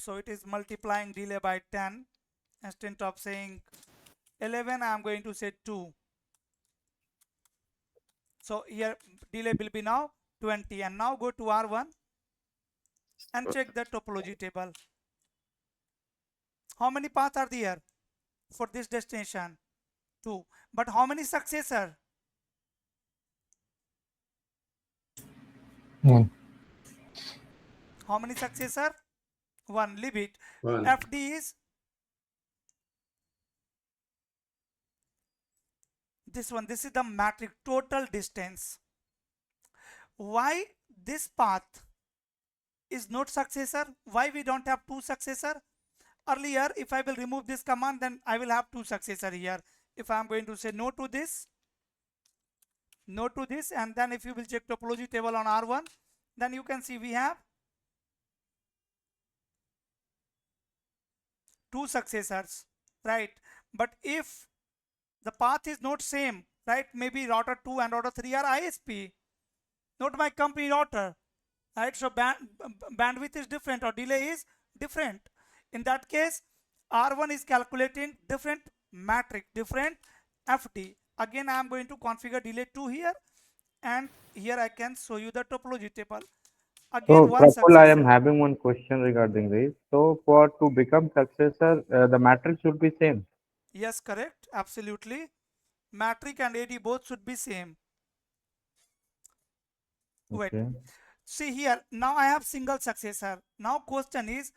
So it is multiplying delay by 10. Instead of saying 11, I am going to say 2. So here delay will be now 20. And now go to R1 and check the topology table. How many paths are there for this destination? 2. But how many successor? 1. How many successor? 1. Leave it. One. FD is this one. This is the matrix total distance. Why this path is not successor? Why we don't have 2 successor? Earlier, if I will remove this command, then I will have 2 successor here. If I am going to say no to this, and then if you will check topology table on R1, then you can see we have 2 successors, right? But if the path is not same, right? Maybe router 2 and router 3 are ISP, not my company router, right? So bandwidth is different or delay is different. In that case, R1 is calculating different matrix, different FD. Again, I am going to configure delay 2 here, and here I can show you the topology table. Again, So, one Praful, I am successor. having one question regarding this. So, for to become successor, the matrix should be same. Yes, correct. Absolutely. Matrix and AD both should be same. Wait. Okay. See here. Now I have single successor. Now question is,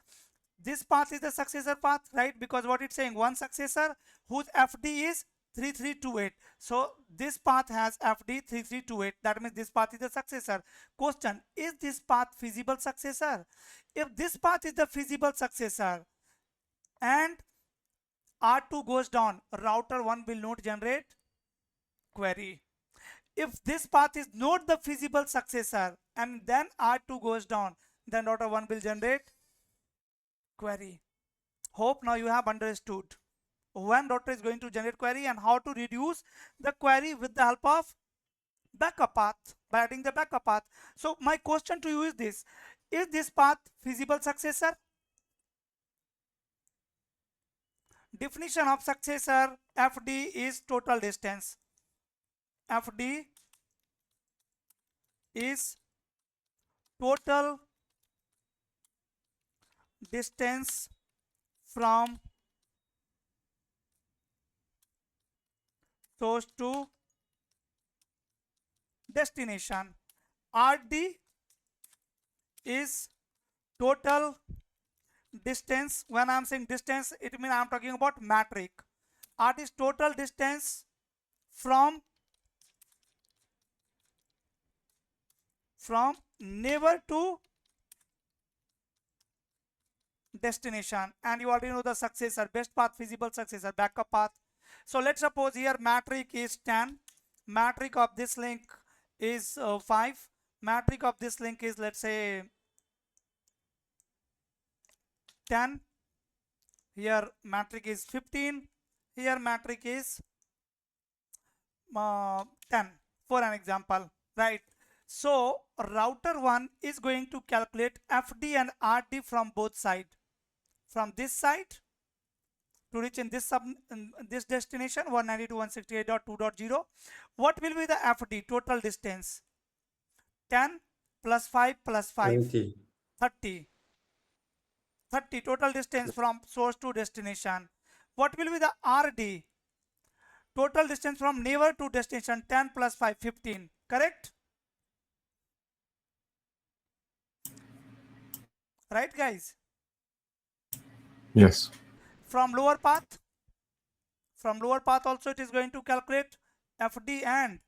this path is the successor path, right? Because what it's saying, one successor whose FD is 3328. So this path has FD 3328. That means this path is the successor. Question, is this path feasible successor? If this path is the feasible successor and R2 goes down, router 1 will not generate query. If this path is not the feasible successor and then R2 goes down, then router 1 will generate query. Hope now you have understood when router is going to generate query and how to reduce the query with the help of backup path by adding the backup path. So my question to you is this: is this path feasible successor? Definition of successor: FD is total distance. FD is total distance from source to destination. RD is total distance. When I'm saying distance, it means I'm talking about matrix. RD is total distance from neighbor to destination. And you already know the successor, best path, feasible successor, backup path. So let's suppose here matrix is 10, matrix of this link is 5, matrix of this link is, let's say, 10, here matrix is 15, here matrix is 10 for an example, right? So router 1 is going to calculate FD and RD from both sides, from this side to reach in this destination 192.168.2.0. What will be the FD total distance? 10 plus 5 plus 5, 20. 30. 30 total distance from source to destination. What will be the RD? Total distance from neighbor to destination, 10 plus 5, 15. Correct? Right, guys? Yes. From lower path also it is going to calculate FD and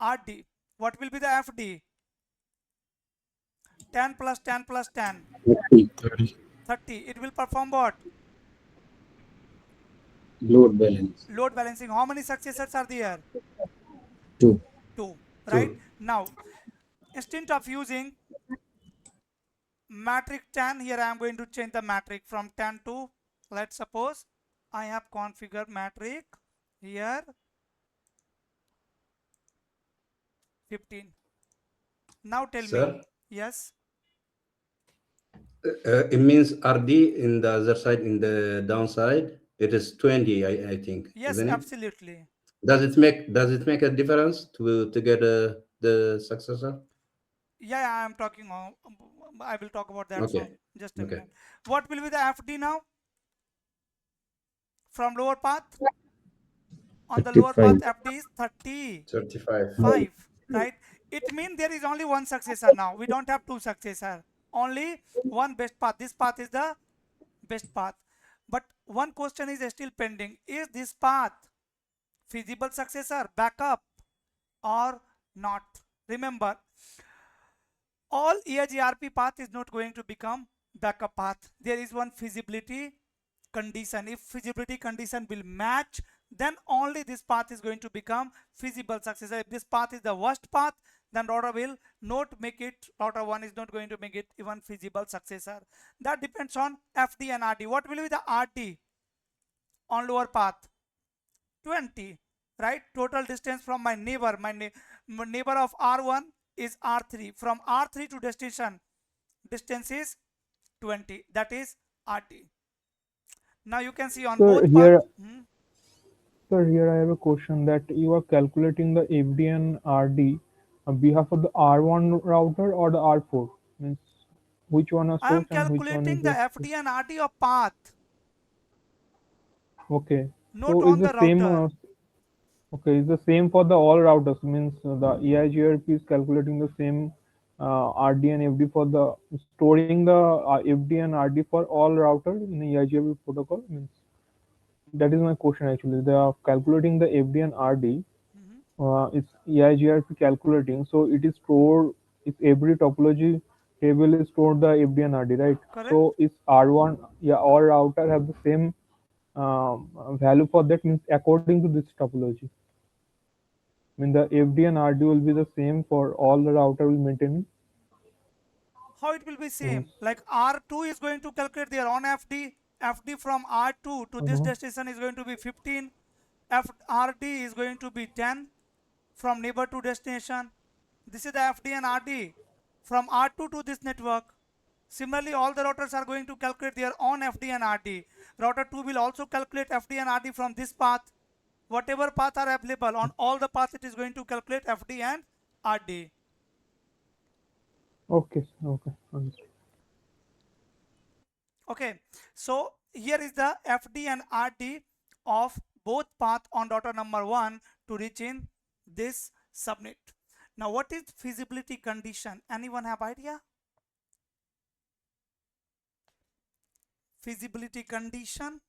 RD. What will be the FD? 10 plus 10 plus 10. 30. 30. It will perform what? Load balance. Load balancing. How many successors are there? 2. 2. Right? 2. Now, instead of using matrix 10, here I am going to change the matrix from 10 to, let's suppose I have configured matrix here 15. Now tell me. Sir, Yes. It means RD in the other side, in the downside, it is 20, I think, Yes, isn't it? absolutely. Does it make a difference to get the successor? Yeah, yeah, I am talking on, I will talk about that Okay. from just a Okay. minute. What will be the FD now from lower path? On the lower 35. path, FD is 35, 35. right? It means there is only one successor now. We don't have two successor. Only one best path. This path is the best path. But one question is still pending. Is this path feasible successor, backup, or not? Remember, all EIGRP path is not going to become backup path. There is one feasibility condition. If feasibility condition will match, then only this path is going to become feasible successor. If this path is the worst path, then router will not make it, router 1 is not going to make it even feasible successor. That depends on FD and RD. What will be the RD on lower path? 20, right? Total distance from my neighbor, my neighbor of R1 is R3. From R3 to destination, distance is 20. That is RT. Now you can see on Sir, both path. here I have a question that you are calculating the FD and RD on behalf of the R1 router or the R4. Means which one are I am source and which one is calculating the the FD and RD of path, okay. not So is on the the same router. okay, is the same for the all routers. Means the EIGRP is calculating the same RD and FD for the storing the FD and RD for all routers in the EIGRP protocol. Means that is my question actually. They are calculating the FD and RD. It's EIGRP calculating, so it is stored. If every topology table is stored the FD and RD, right? Correct? So it's R1, yeah, all router have the same value for that. Means according to this topology. I mean the FD and RD will be the same for all the router will maintain. How it will be Means, same? Like R2 is going to calculate their own FD. FD from R2 to this destination is going to be 15. RD is going to be 10 from neighbor to destination. This is the FD and RD from R2 to this network. Similarly, all the routers are going to calculate their own FD and RD. Router 2 will also calculate FD and RD from this path. Whatever path are available on all the paths, it is going to calculate FD and RD. okay, okay, understood. Okay, so here is the FD and RD of both path on router number 1 to reach in this subnet. Now what is feasibility condition? Anyone have idea? Feasibility condition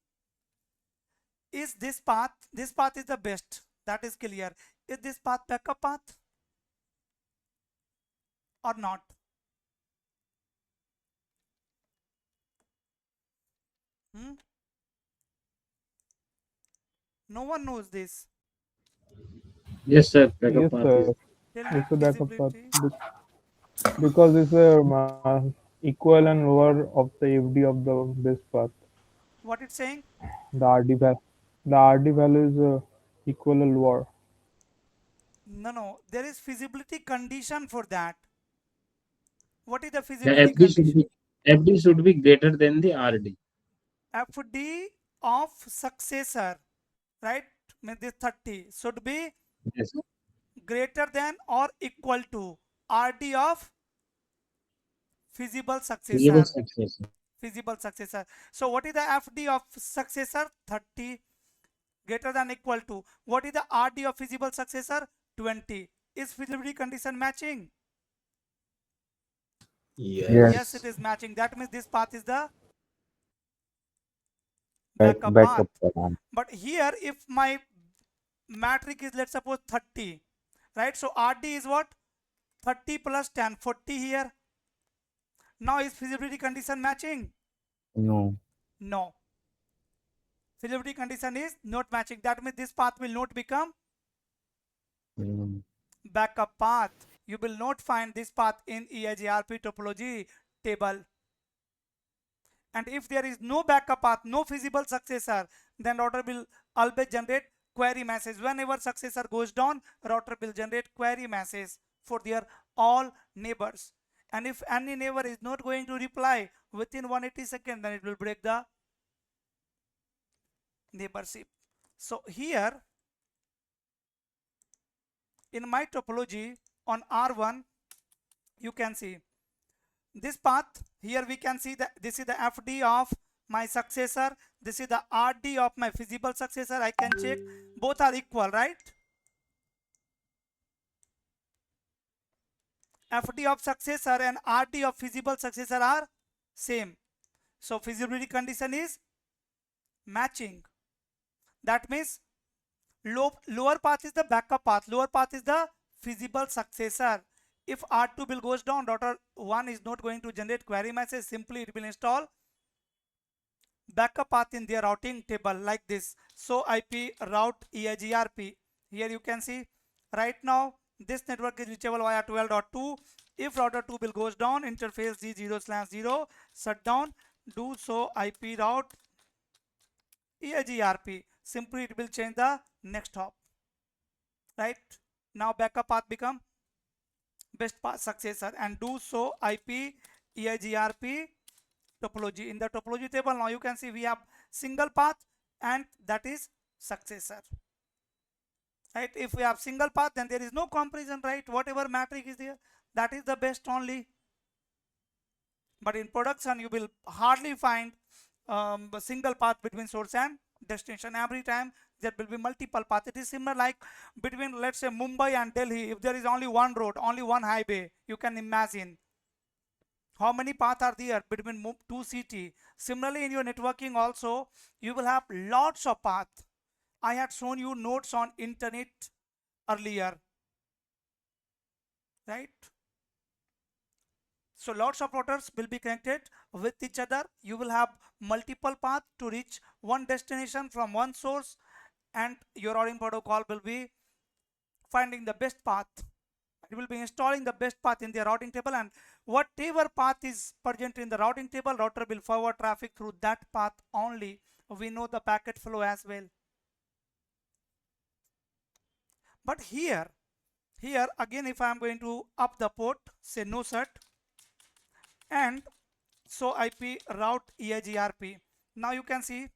is this path is the best, that is clear. Is this path backup path or not? No one knows this. Yes, sir. Backup Yes, path sir. is. Tell me It's a backup path feasibility. because it's a equal and lower of the FD of the base path. What it's saying? The RD value, is equal or lower. No, there is feasibility condition for that. What is the The feasibility condition? FD should be greater than the RD. FD of successor, right? Means this 30 should be Yes. greater than or equal to RD of feasible Feasible successor. successor. Feasible successor. So what is the FD of successor? 30 greater than equal to. What is the RD of feasible successor? 20. Is feasibility condition matching? Yes, it Yes. is matching. That means this path is the Right, backup path. backup plan. But here, if my matrix is, let's suppose 30, right? So RD is what? 30 plus 10, 40 here. Now is feasibility condition matching? No. No. Feasibility condition is not matching. That means this path will not become Mm. backup path. You will not find this path in EIGRP topology table. And if there is no backup path, no feasible successor, then router will always generate query message. Whenever successor goes down, router will generate query message for their all neighbors. And if any neighbor is not going to reply within 180 seconds, then it will break the neighborship. So here in my topology on R1, you can see this path. Here we can see that this is the FD of my successor, this is the RD of my feasible successor. I can check both are equal, right? FD of successor and RD of feasible successor are same. So feasibility condition is matching. That means lower path is the backup path, lower path is the feasible successor. If R2 bill goes down, daughter 1 is not going to generate query message, simply it will install backup path in their routing table like this. So IP route EIGRP. Here you can see right now this network is reachable via 12.2. If router 2 bill goes down, interface G0/0 shut down, do so IP route EIGRP. Simply it will change the next hop. Right now backup path become best path successor, and do so IP EIGRP topology. In the topology table now you can see we have single path and that is successor, right? If we have single path, then there is no comparison, right? Whatever matrix is there, that is the best only. But in production you will hardly find a single path between source and destination. Every time there will be multiple paths. It is similar like between, let's say, Mumbai and Delhi. If there is only one road, only one highway, you can imagine how many paths are there between two cities. Similarly, in your networking also, you will have lots of paths. I had shown you nodes on internet earlier, right? So lots of routers will be connected with each other. You will have multiple paths to reach one destination from one source, and your routing protocol will be finding the best path. It will be installing the best path in the routing table, and whatever path is present in the routing table, router will forward traffic through that path only. We know the packet flow as well. But here again, if I am going to up the port, say no set, and so IP route EIGRP. Now you can see,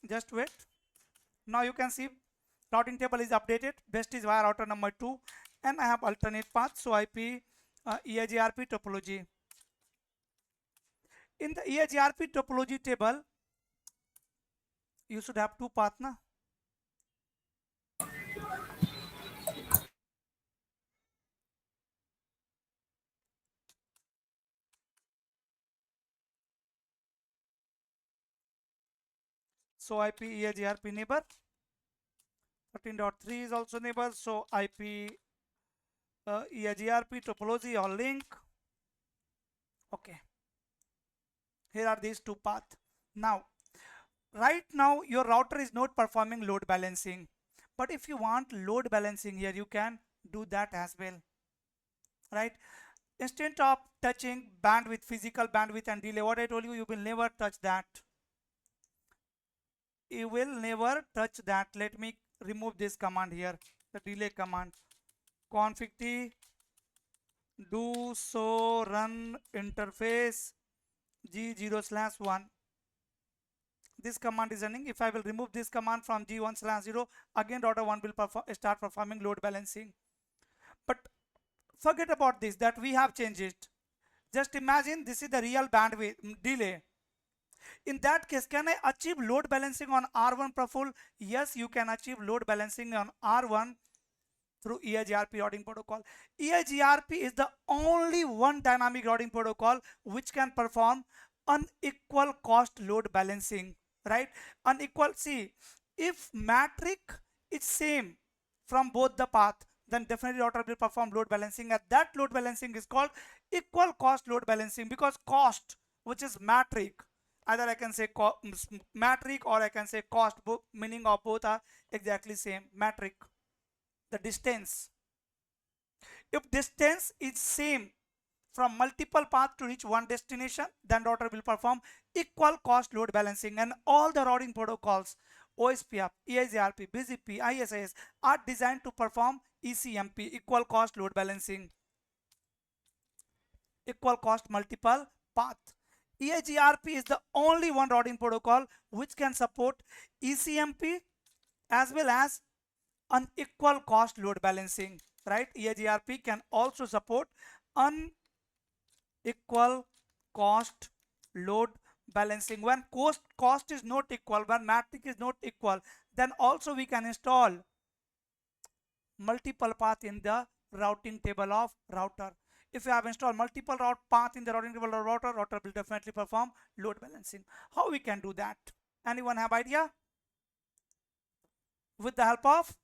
just wait. Now you can see routing table is updated. Best is via router number 2, and I have alternate path. So IP EIGRP topology. In the EIGRP topology table, you should have two paths, na? So IP EIGRP neighbor. 13.3 is also neighbor. So IP EIGRP topology or link. Okay. Here are these two paths. Now, right now your router is not performing load balancing, but if you want load balancing here, you can do that as well, right? Instead of touching bandwidth, physical bandwidth and delay, what I told you, you will never touch that. You will never touch that. Let me remove this command here, the delay command. Config T do so run interface G0/1. This command is running. If I will remove this command from G1/0, again router 1 will start performing load balancing. But forget about this, that we have changed it. Just imagine this is the real bandwidth delay. In that case, can I achieve load balancing on R1 per full? Yes, you can achieve load balancing on R1 through EIGRP routing protocol. EIGRP is the only one dynamic routing protocol which can perform unequal cost load balancing, right? Unequal, see, if metric is same from both the path, then definitely router will perform load balancing, and that load balancing is called equal cost load balancing, because cost, which is metric, either I can say metric or I can say cost, meaning of both are exactly same. Metric, the distance. If distance is same from multiple paths to reach one destination, then router will perform equal cost load balancing, and all the routing protocols, OSPF, EIGRP, BGP, ISIS are designed to perform ECMP, equal cost load balancing. equal cost multiple path. EIGRP is the only one routing protocol which can support ECMP as well as unequal cost load balancing, right? EIGRP can also support unequal cost load balancing. When cost is not equal, when matrix is not equal, then also we can install multiple path in the routing table of router. If you have installed multiple route path in the routing table of router, router will definitely perform load balancing. How we can do that? Anyone have idea? With the help of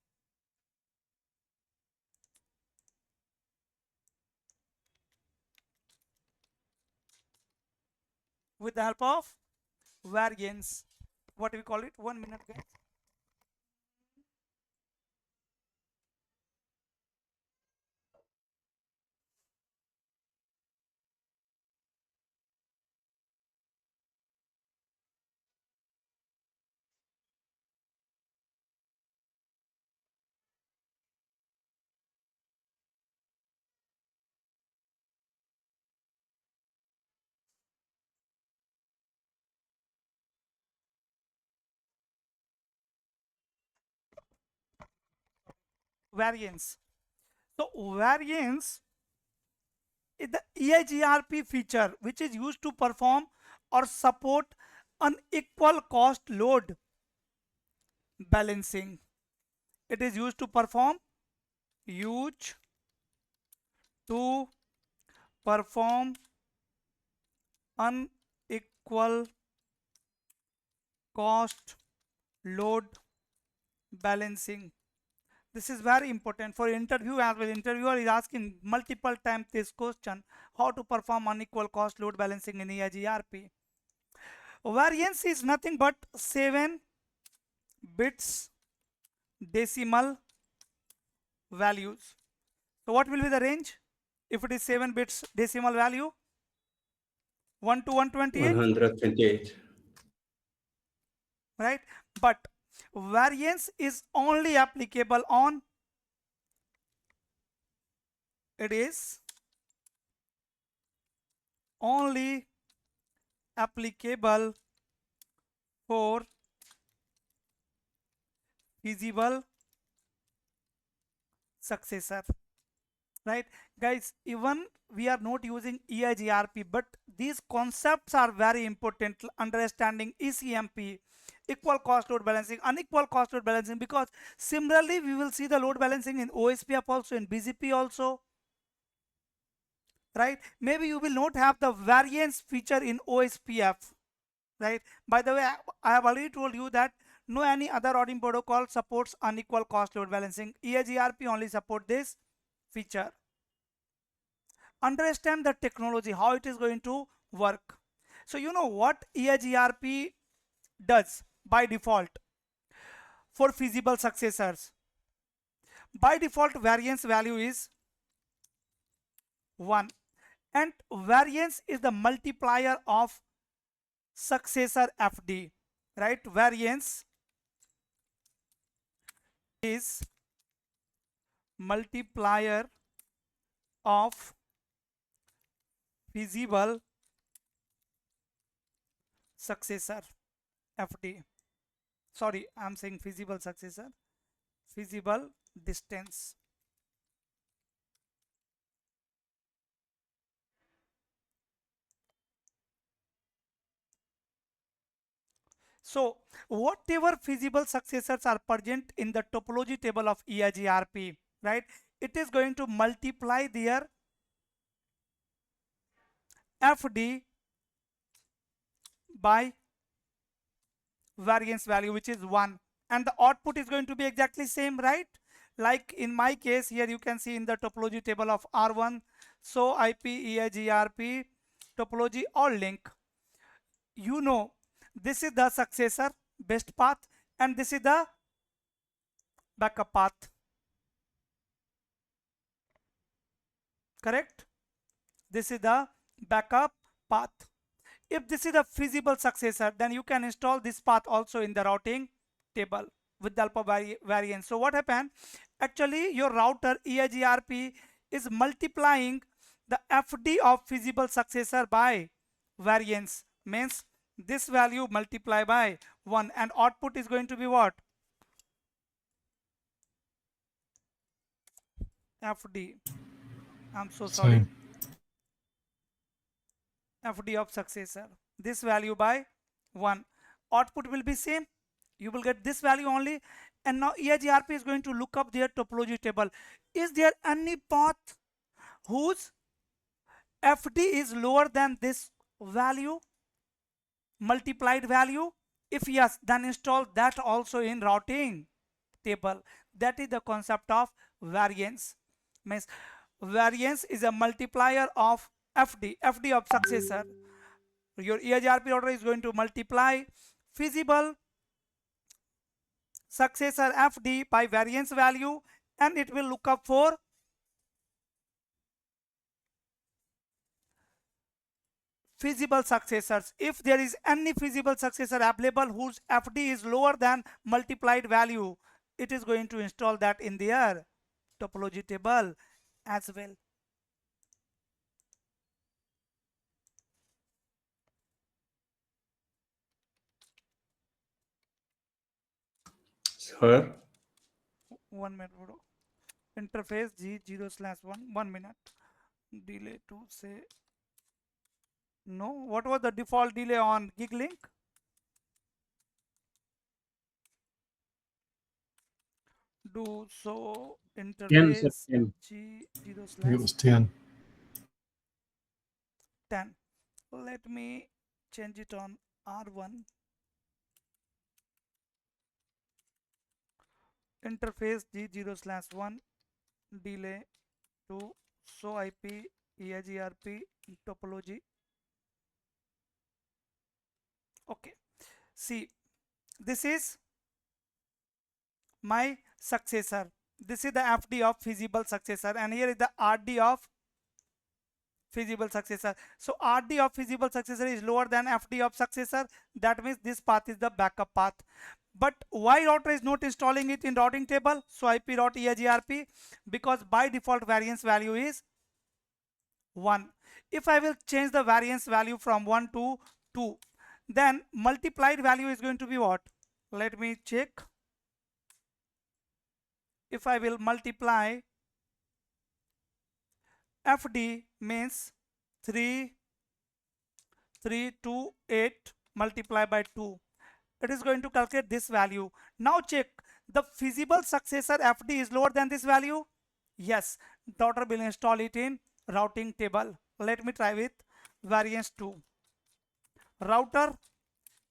variance. What do we call it? 1 minute, guys. Variance. So variance is the EIGRP feature which is used to perform or support unequal cost load balancing. It is used to perform unequal cost load balancing. This is very important for interview as well. Interviewer is asking multiple times this question: how to perform unequal cost load balancing in EIGRP. Variance is nothing but 7 bits decimal values. So what will be the range if it is 7 bits decimal value? 1 to 128, 128. right? But variance is only applicable on, it is only applicable for feasible successor, right? Guys, even we are not using EIGRP, but these concepts are very important. Understanding ECMP, equal cost load balancing, unequal cost load balancing, because similarly we will see the load balancing in OSPF also, in BGP also, right? Maybe you will not have the variance feature in OSPF, right? By the way, I have already told you that no any other routing protocol supports unequal cost load balancing. EIGRP only support this feature. Understand the technology, how it is going to work. So you know what EIGRP does by default for feasible successors. By default, variance value is 1, and variance is the multiplier of successor FD, right? Variance is multiplier of feasible successor FD. Sorry, I'm saying feasible successor, feasible distance. So whatever feasible successors are present in the topology table of EIGRP, right? It is going to multiply their FD by variance value, which is 1, and the output is going to be exactly same, right? Like in my case here, you can see in the topology table of R1, so IP EIGRP topology or link, you know, this is the successor best path and this is the backup path, correct? This is the backup path. If this is a feasible successor, then you can install this path also in the routing table with the help of variance. So what happened? Actually, your router EIGRP is multiplying the FD of feasible successor by variance, means this value multiply by 1, and output is going to be what? FD. I'm so sorry. Same. FD of successor. This value by 1. Output will be same. You will get this value only. And now EIGRP is going to look up their topology table. Is there any path whose FD is lower than this value, multiplied value? If yes, then install that also in routing table. That is the concept of variance. Means variance is a multiplier of FD, FD of successor. Your EIGRP router is going to multiply feasible successor FD by variance value, and it will look up for feasible successors. If there is any feasible successor available whose FD is lower than multiplied value, it is going to install that in their topology table as well. Sir, 1 minute. Interface G0/1. 1 minute. Delay to say no. What was the default delay on gig link? Do so 10, sir, interface 10. G0/10. It was 10. Let me change it on R1. Interface G0/1 delay to show IP EIGRP topology. Okay, see, this is my successor. This is the FD of feasible successor, and here is the RD of feasible successor. So RD of feasible successor is lower than FD of successor. That means this path is the backup path. But why router is not installing it in routing table? So IP route EIGRP, because by default variance value is 1. If I will change the variance value from 1 to 2, then multiplied value is going to be what? Let me check. If I will multiply FD, means 3, 2, 8 multiplied by 2. It is going to calculate this value. Now check, the feasible successor FD is lower than this value. Yes, router will install it in routing table. Let me try with variance 2. Router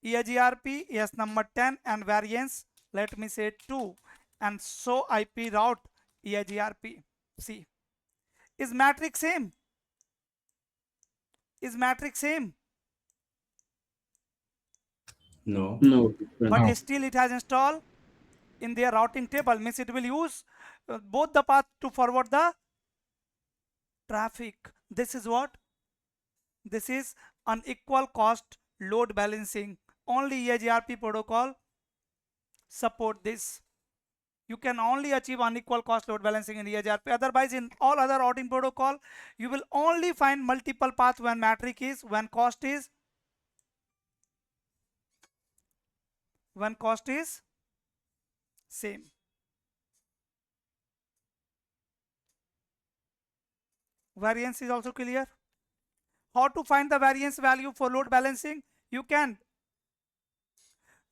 EIGRP, yes, number 10, and variance, let me say 2, and so IP route EIGRP. See, is matrix same? Is matrix same? no. No, different. But No. still it has installed in their routing table, means it will use both the path to forward the traffic. This is what? This is unequal cost load balancing. Only EIGRP protocol support this. You can only achieve unequal cost load balancing in EIGRP. Otherwise, in all other routing protocol, you will only find multiple paths when matrix is, when cost is same. Variance is also clear. How to find the variance value for load balancing? You can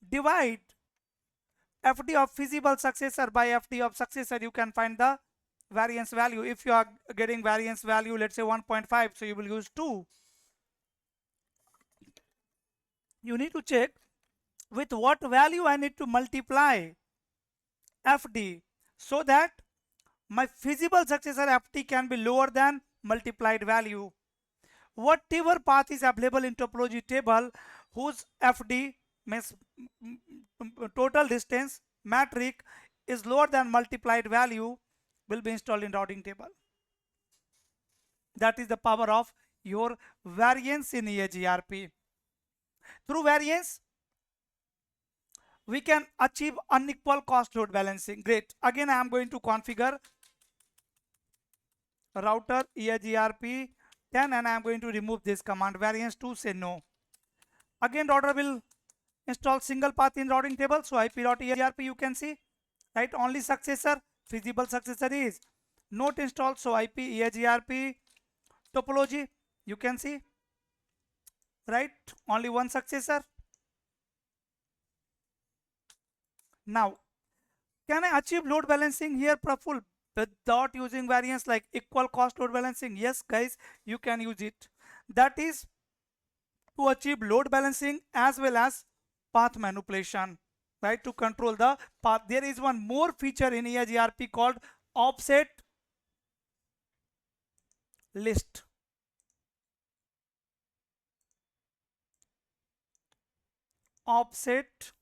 divide FD of feasible successor by FD of successor. You can find the variance value. If you are getting variance value, let's say 1.5, so you will use 2. You need to check with what value I need to multiply FD so that my feasible successor FD can be lower than multiplied value. Whatever path is available in topology table whose FD, means total distance matrix, is lower than multiplied value, will be installed in routing table. That is the power of your variance in EIGRP. Through variance, we can achieve unequal cost load balancing. Great. Again, I am going to configure router EIGRP 10, and I am going to remove this command variance 2, say no. Again router will install single path in routing table, so IP.EIGRP you can see, right? Only successor, feasible successor is not installed, so IP EIGRP topology you can see, right? Only one successor. Now can I achieve load balancing here, Praful, without using variance like equal cost load balancing? Yes guys, you can use it. That is to achieve load balancing as well as path manipulation, right? To control the path. There is one more feature in EIGRP called offset list. Offset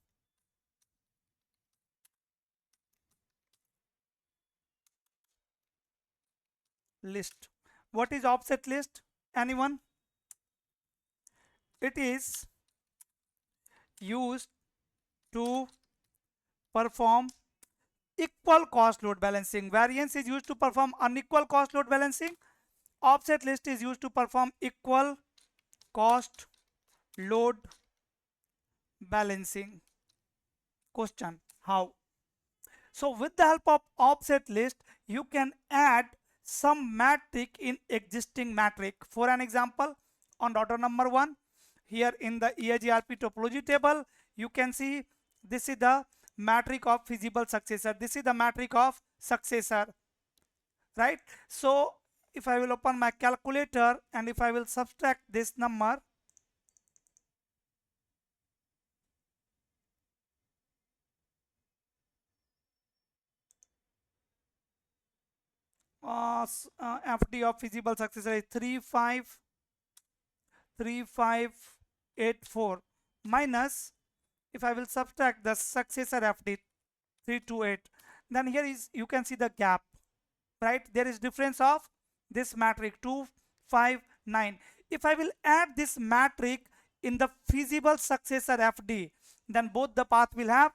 list. What is offset list? Anyone? It is used to perform equal cost load balancing. Variance is used to perform unequal cost load balancing. Offset list is used to perform equal cost load balancing. Question: how? So with the help of offset list, you can add some metric in existing metric. For an example, on router number 1, here in the EIGRP topology table, you can see this is the metric of feasible successor. This is the metric of successor, right? So if I will open my calculator and if I will subtract this number, FD of feasible successor is 353584 minus, if I will subtract the successor FD 328, then here is, you can see the gap, right? There is difference of this matrix 259. If I will add this matrix in the feasible successor FD, then both the path will have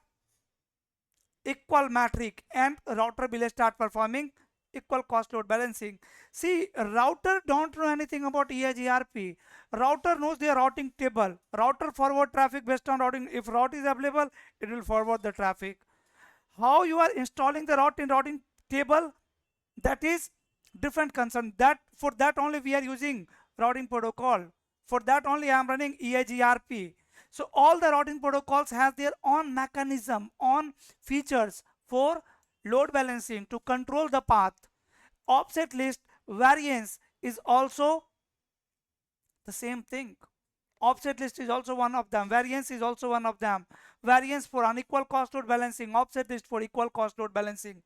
equal matrix and router will start performing equal cost load balancing. See, router don't know anything about EIGRP. Router knows their routing table. Router forward traffic based on routing. If route is available, it will forward the traffic. How you are installing the route in routing table, that is different concern. That for that only we are using routing protocol. For that only I am running EIGRP. So all the routing protocols has their own mechanism, own features for load balancing to control the path. Offset list variance is also the same thing. Offset list is also one of them. Variance is also one of them. Variance for unequal cost load balancing, offset list for equal cost load balancing.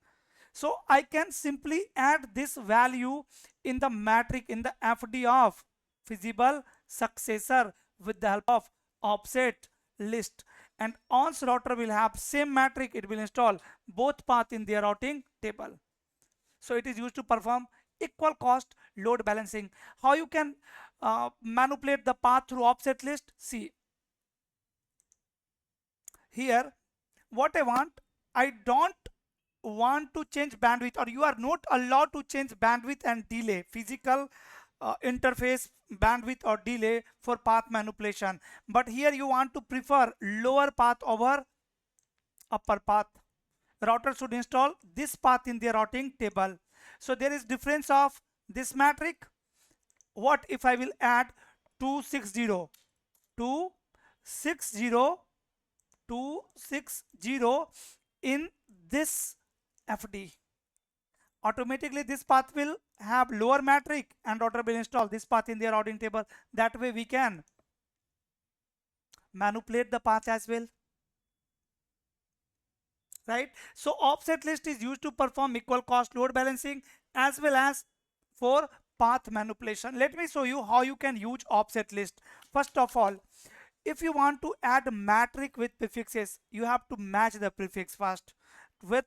So I can simply add this value in the matrix in the FD of feasible successor with the help of offset list, and once router will have same matrix, it will install both path in their routing table. So it is used to perform equal cost load balancing. How you can manipulate the path through offset list? See here, what I don't want to change bandwidth, or you are not allowed to change bandwidth and delay, physical interface bandwidth or delay for path manipulation. But here you want to prefer lower path over upper path. Router should install this path in their routing table. So there is difference of this matrix. What if I will add 260 in this FD? Automatically this path will have lower matrix and router will install this path in their routing table. That way we can manipulate the path as well, right? So offset list is used to perform equal cost load balancing as well as for path manipulation. Let me show you how you can use offset list. First of all, if you want to add matrix with prefixes, you have to match the prefix first with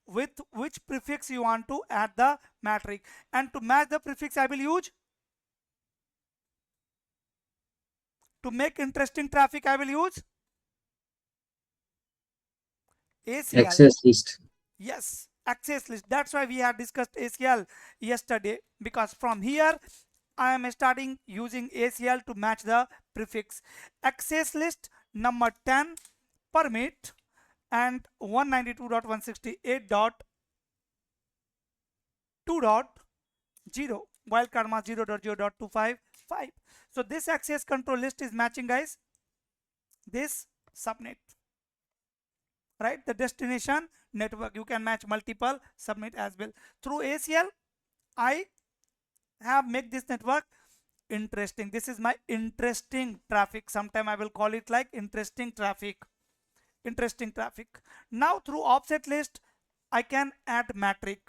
which prefix you want to add the matrix, and to match the prefix I will use, to make interesting traffic I will use ACL. Access list. Yes, access list. That's why we had discussed ACL yesterday, because from here I am starting using ACL to match the prefix. Access list number 10 permit and 192.168.2.0 wildcard mask 0.0.255. So this access control list is matching, guys, this subnet, right? The destination network. You can match multiple subnet as well. Through ACL, I have make this network interesting. This is my interesting traffic. Sometime I will call it like interesting traffic. Now through offset list, I can add metric.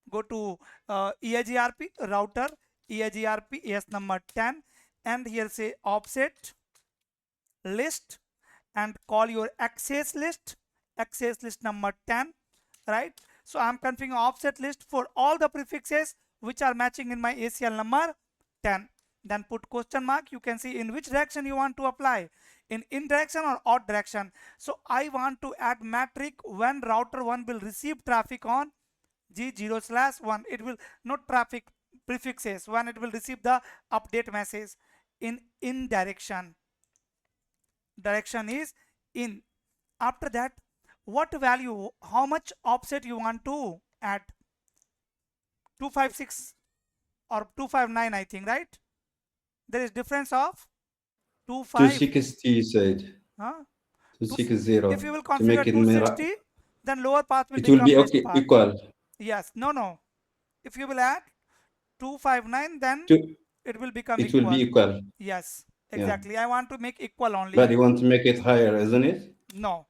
Go to EIGRP router, EIGRP ES number 10, and here say offset list, and call your access list number 10, right? So I'm configuring offset list for all the prefixes which are matching in my ACL number 10. Then put question mark. You can see in which direction you want to apply, in direction or odd direction. So I want to add metric when router 1 will receive traffic on G0/1. It will not traffic prefixes when it will receive the update message in direction. Direction is in. After that, what value, how much offset you want to add? 256 or 259, I think, right? There is difference of 260, you said. huh? 260. If you will To make configure it 260, then lower path will it will become be best okay, path. equal. Yes, no. If you will add 259, then it will become It equal. will be equal. Yes, exactly. I want to make equal only. But you want to make it higher, isn't it? No.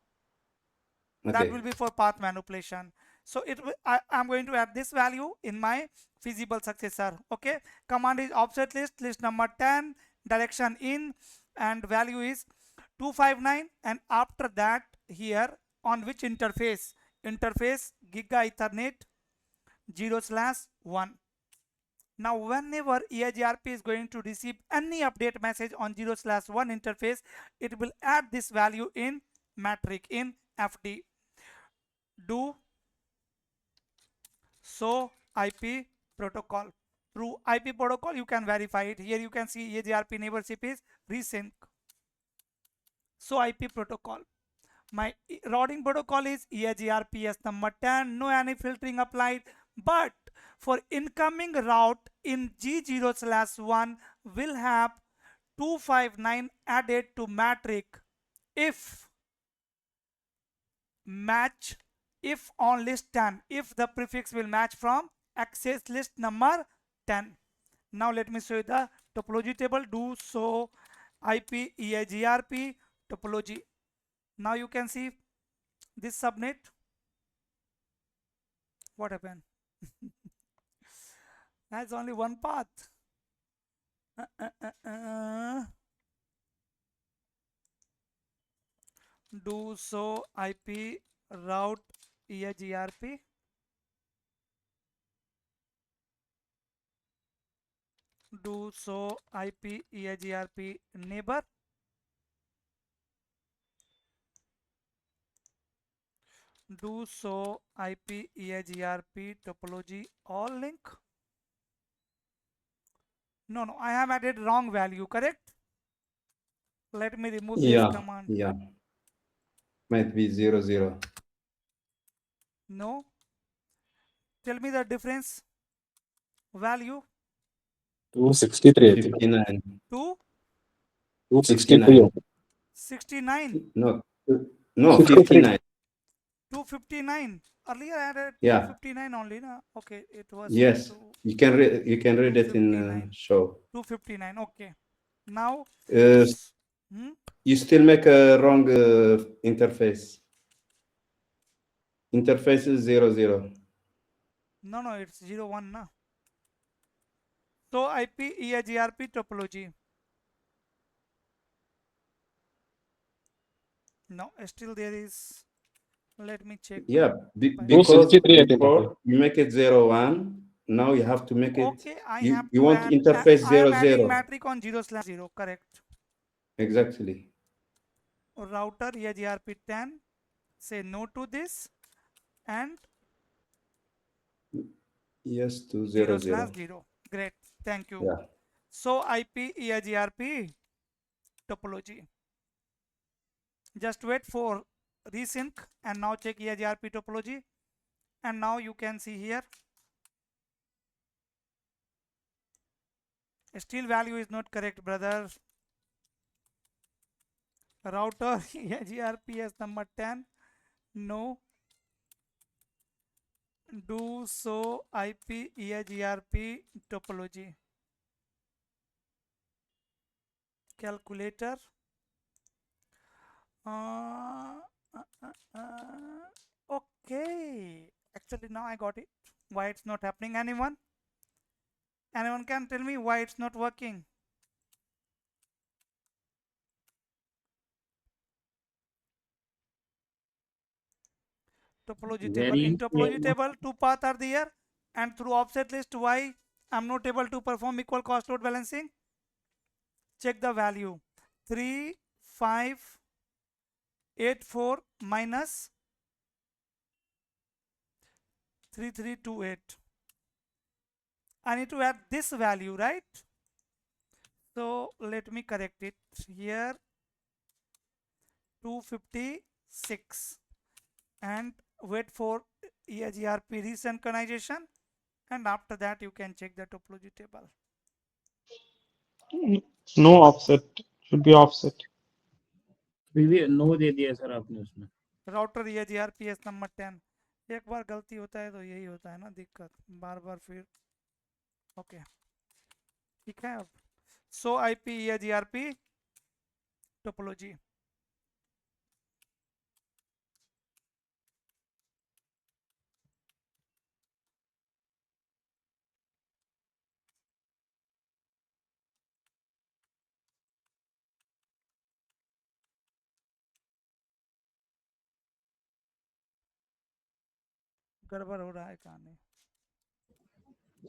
Okay. That will be for path manipulation. So I'm going to add this value in my feasible successor. Okay. Command is offset list number 10, direction in, and value is 259. And after that, here on which interface? Interface Giga Ethernet 0/1. Now whenever EIGRP is going to receive any update message on 0/1 interface, it will add this value in metric in FD. Do so IP protocol. Through IP protocol, you can verify it. Here you can see EIGRP neighborship is resync. So IP protocol. My routing protocol is EIGRPS number 10. No any filtering applied. But for incoming route in G0/1 will have 259 added to metric if match, if on list 10, if the prefix will match from access list number 10. Now let me show you the topology table. Do so IP EIGRP topology. Now you can see this subnet. What happened? That's only one path. Do so IP route EIGRP. Do so IP EIGRP neighbor. Do so IP EIGRP topology all link. No, I have added wrong value, correct? Let me remove this command. Yeah. Might be 00. No. Tell me the difference. Value. 263. 59. 263. 69. No, 59. 259. Earlier I added 259 only. No? Okay, it was. Yes, you can read it in show. 259. Okay. Now you still make a wrong interface. Interface is 00. No, it's 01 na. So IP EIGRP topology. No, still there is. Let me check. Yeah, because before you make it 01, now you have to make it. Okay, you want add, interface 00. I am adding metric on 0/0. Correct. Exactly. Router EIGRP 10. Say no to this and Yes, 0 200. slash 0. Great. Thank you. Yeah. So IP EIGRP topology. Just wait for resync and now check EIGRP topology. And now you can see here still value is not correct, brother. Router EIGRP as number 10. No. Do so IP EIGRP topology. Calculator. Okay. Actually, now I got it. Why it's not happening? Anyone? Anyone can tell me why it's not working? Topology table. In topology table, two paths are there, and through offset list, why I'm not able to perform equal cost load balancing? Check the value. 3584 minus 3328. I need to add this value, right? So let me correct it here. 256 and wait for EIGRP resynchronization, and after that you can check the topology table. No offset. Should be offset. No दे दिया sir आपने उसमें. Router EIGRPS number 10. एक बार गलती होता है तो यही होता है ना दिक्कत, बार बार फिर. ओके ठीक है. अब सो IP EIGRP टोपोलॉजी. गड़बड़ हो रहा है कहानी.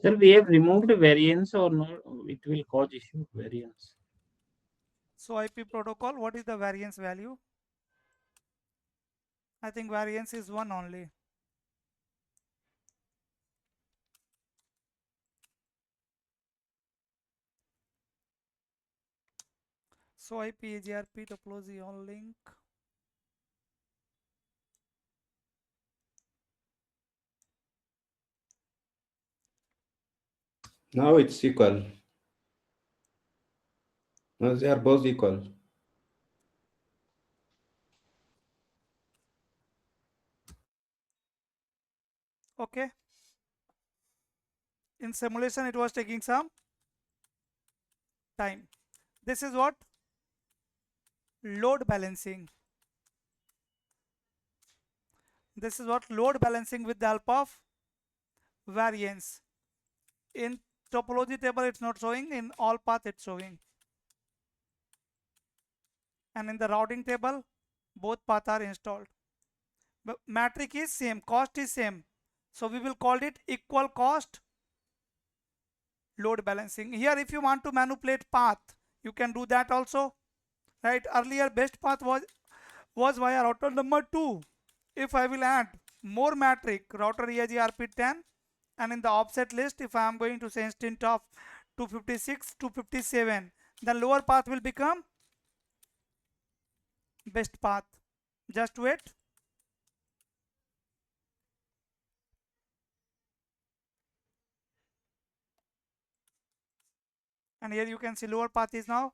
Sir, we have removed variance or not? It will cause issue variance. So IP protocol, what is the variance value? I think variance is 1 only. So IP EIGRP topology on link. Now it's equal. Now they are both equal. Okay. In simulation it was taking some time. This is what? Load balancing. This is what? Load balancing with the help of variance. In topology table it's not showing, in all path it's showing. And in the routing table both paths are installed. But metric is same, cost is same. So we will call it equal cost load balancing. Here if you want to manipulate path, you can do that also. Right? Earlier best path was via router number 2. If I will add more metric, router EIGRP 10, and in the offset list, if I am going to say instant of 256, 257, then lower path will become best path. Just wait. And here you can see lower path is now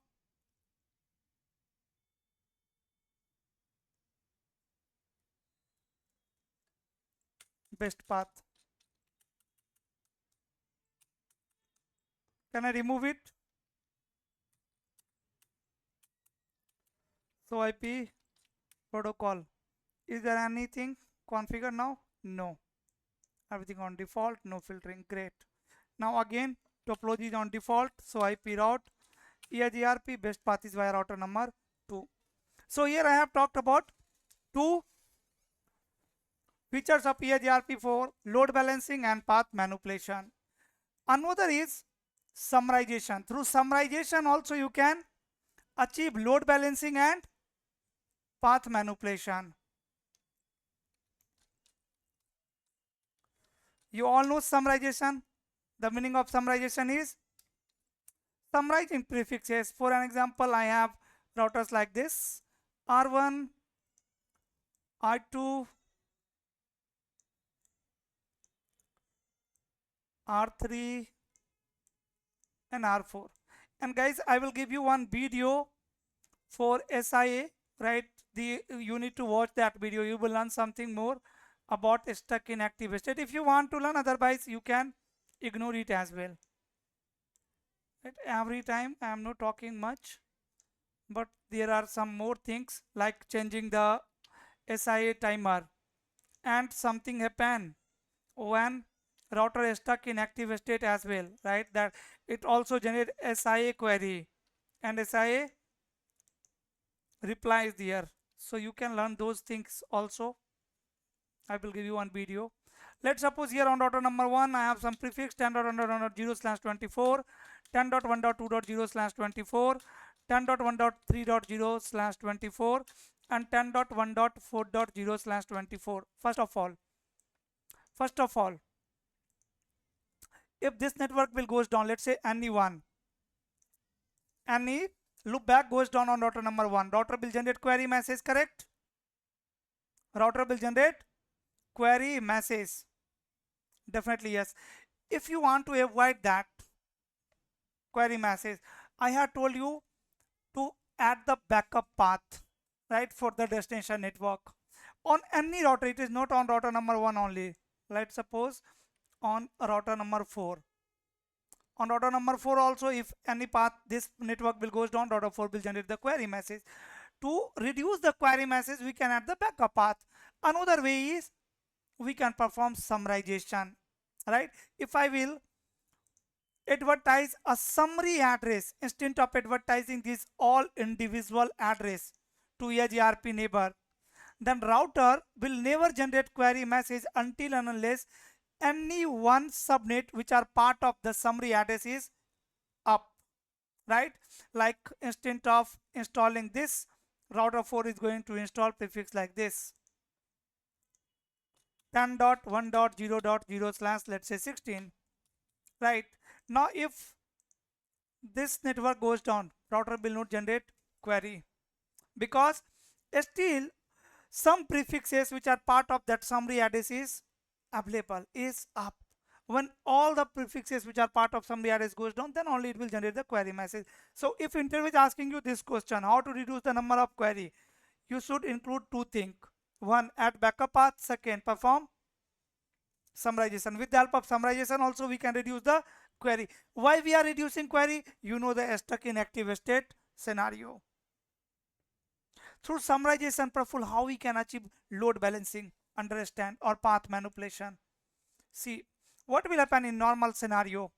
best path. Can I remove it? So IP protocol. Is there anything configured now? No. Everything on default, no filtering. Great. Now again, topology is on default. So IP route, EIGRP, best path is via router number 2. So here I have talked about two features of EIGRP for load balancing and path manipulation. Another is summarization. Through summarization also you can achieve load balancing and path manipulation. You all know summarization. The meaning of summarization is summarizing prefixes. For an example, I have routers like this: R1, R2, R3, and R4. And guys, I will give you one video for SIA, right? You need to watch that video. You will learn something more about stuck in active state if you want to learn. Otherwise, you can ignore it as well. Right? Every time I am not talking much, but there are some more things like changing the SIA timer, and something happen when router is stuck in active state as well, right? That it also generate SIA query, and SIA reply is there, so you can learn those things also. I will give you one video. Let's suppose here on router number 1 I have some prefix 10.1.1.0/24, 10.1.2.0/24, 10.1.3.0/24, and 10.1.4.0/24. First of all, if this network will goes down, let's say any loop back goes down on router number 1, router will generate query message, correct? Router will generate query message, definitely yes. If you want to avoid that query message, I have told you to add the backup path, right, for the destination network on any router. It is not on router number 1 only. Let's suppose on router number 4. On router number 4 also, if any path this network will goes down, router 4 will generate the query message. To reduce the query message, we can add the backup path. Another way is we can perform summarization, right? If I will advertise a summary address instead of advertising this all individual address to EIGRP neighbor, then router will never generate query message until and unless any one subnet which are part of the summary address is up, right? Like instead of installing this, router 4 is going to install prefix like this: 10.1.0.0/ let's say 16, right? Now if this network goes down, router will not generate query, because still some prefixes which are part of that summary address is available, is up. When all the prefixes which are part of summary address goes down, then only it will generate the query message. So if interview is asking you this question, how to reduce the number of query, you should include two things: one, add backup path; second, perform summarization. With the help of summarization also we can reduce the query. Why we are reducing query? You know the stuck in active state scenario. Through summarization, Praful, how we can achieve load balancing, understand, or path manipulation. See, what will happen in normal scenario?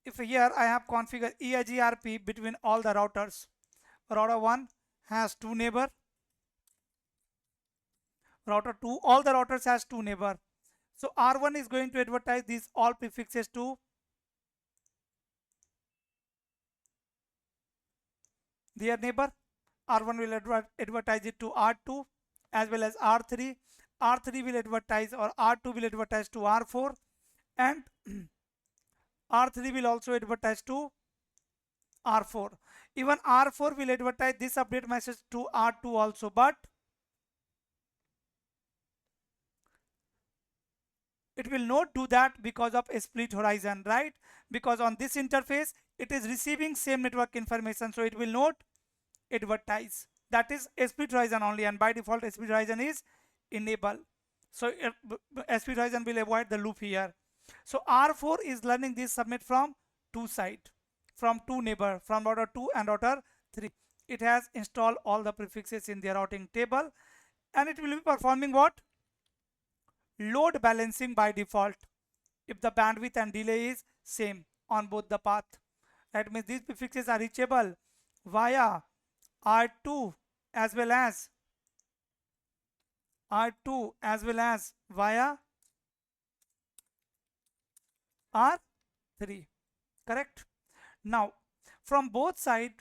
If here I have configured EIGRP between all the routers, router 1 has 2 neighbor, router 2, all the routers has 2 neighbor. So R1 is going to advertise these all prefixes to their neighbor. R1 will advertise it to R2 as well as R3. R3 will advertise, or R2 will advertise to R4, and R3 will also advertise to R4. Even R4 will advertise this update message to R2 also, but it will not do that because of a split horizon, right? Because on this interface it is receiving same network information, so it will not advertise. That is a split horizon only, and by default split horizon is enabled. So split horizon will avoid the loop here. So R4 is learning this submit from two side, from two neighbor, from router 2 and router 3. It has installed all the prefixes in the routing table, and it will be performing what? Load balancing by default if the bandwidth and delay is same on both the path. That means these prefixes are reachable via R2 as well as via R3, correct? Now from both sides,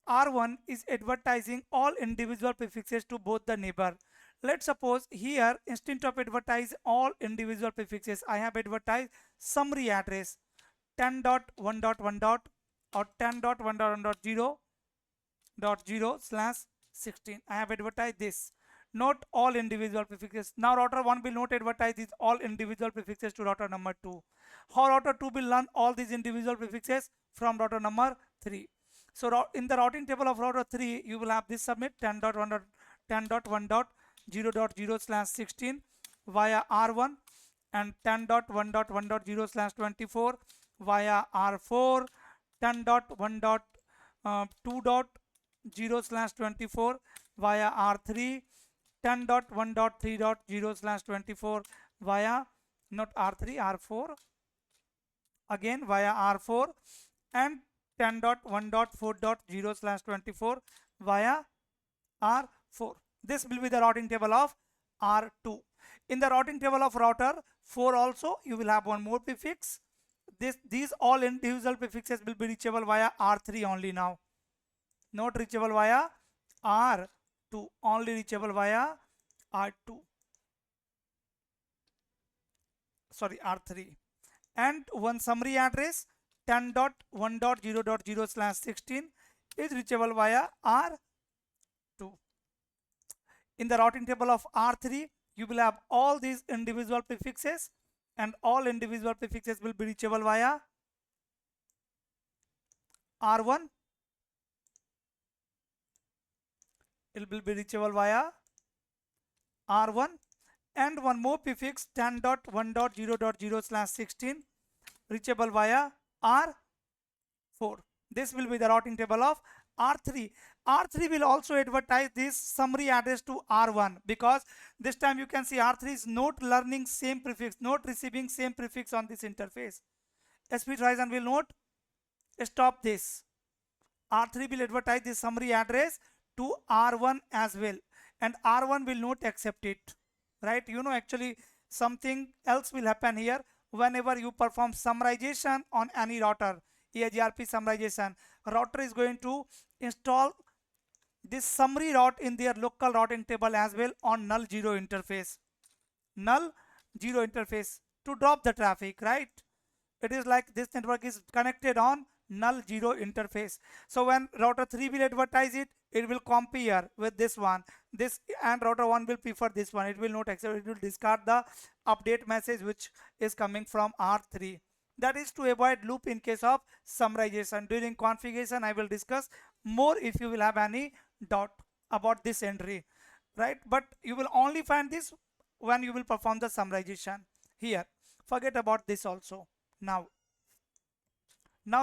R1 is advertising all individual prefixes to both the neighbor. Let's suppose here instead of advertise all individual prefixes, I have advertised summary address 10.1.1. or 10.1.1.0.0/16. I have advertised this. Not all individual prefixes. Now router 1 will not advertise these all individual prefixes to router number 2. How router 2 will learn all these individual prefixes from router number 3. So in the routing table of router 3, you will have this submit 10.1.10.1.0.0/16 via R1 and 10.1.1.0/24 via R4, 10.1.2.0/24 via R3, 10.1.3.0/24 via not R3, R4, again via R4, and 10.1.4.0/24 via R4. This will be the routing table of R2. In the routing table of router 4 also, you will have one more prefix. These all individual prefixes will be reachable via R3 only now. Not reachable via R2, only reachable via R2. Sorry, R3. And one summary address 10.1.0.0/16 is reachable via R2. In the routing table of R3, you will have all these individual prefixes, and all individual prefixes will be reachable via R1. It will be reachable via R1, and one more prefix 10.1.0.0/16 reachable via R4. This will be the routing table of R3. R3 will also advertise this summary address to R1, because this time you can see R3 is not learning same prefix, not receiving same prefix on this interface. SP Horizon will not stop this. R3 will advertise this summary address to R1 as well, and R1 will not accept it, right? Actually something else will happen here. Whenever you perform summarization on any router, EIGRP summarization, router is going to install this summary route in their local routing table as well on null zero interface. Null zero interface to drop the traffic, right? It is like this network is connected on null zero interface. So when router 3 will advertise it, it will compare with this one, this, and router 1 will prefer this one. It will not accept, it will discard the update message which is coming from R3. That is to avoid loop in case of summarization. During configuration, I will discuss more if you will have any doubt about this entry, right? But you will only find this when you will perform the summarization here. Forget about this also. Now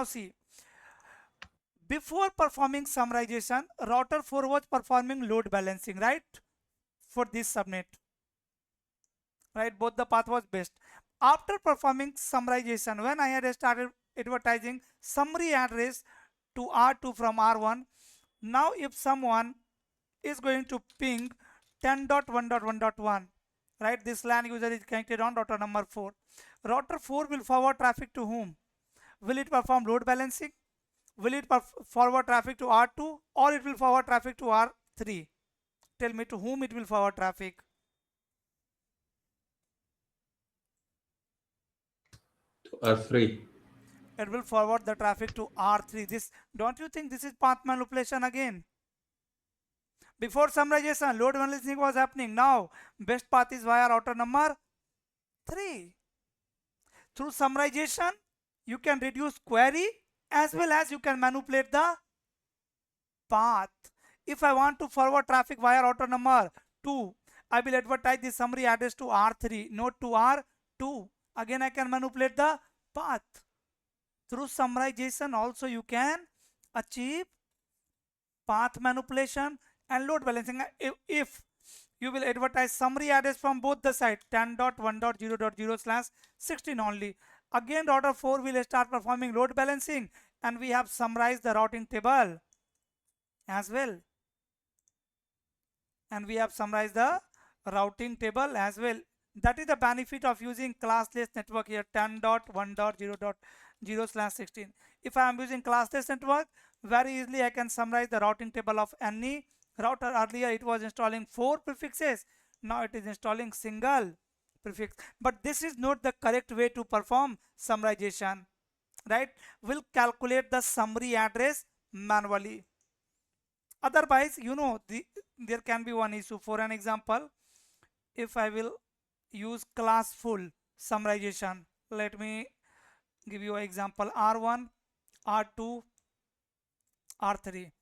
see, before performing summarization, router 4 was performing load balancing, right? For this subnet, right? Both the path was best. After performing summarization, when I had started advertising summary address to R2 from R1, now if someone is going to ping 10.1.1.1, right? This LAN user is connected on router number 4. Router 4 will forward traffic to whom? Will it perform load balancing? Will it forward traffic to R2, or it will forward traffic to R3? Tell me, to whom it will forward traffic? R3. It will forward the traffic to R3. This, don't you think this is path manipulation again? Before summarization, load balancing was happening. Now best path is via router number 3. Through summarization, you can reduce query as well as you can manipulate the path. If I want to forward traffic via router number 2, I will advertise the summary address to R3, not to R2. Again, I can manipulate the path. Through summarization also you can achieve path manipulation and load balancing. If you will advertise summary address from both the side 10.1.0.0/16 only, again router 4 will start performing load balancing, and we have summarized the routing table as well. And we have summarized the routing table as well. That is the benefit of using classless network here, 10.1.0.0/16. If I am using classless network, very easily I can summarize the routing table of any router. Earlier it was installing 4 prefixes. Now it is installing single prefix, but this is not the correct way to perform summarization, right? We'll calculate the summary address manually. Otherwise, there can be one issue. For an example, if I will use class full summarization, let me give you an example: R1, R2, R3,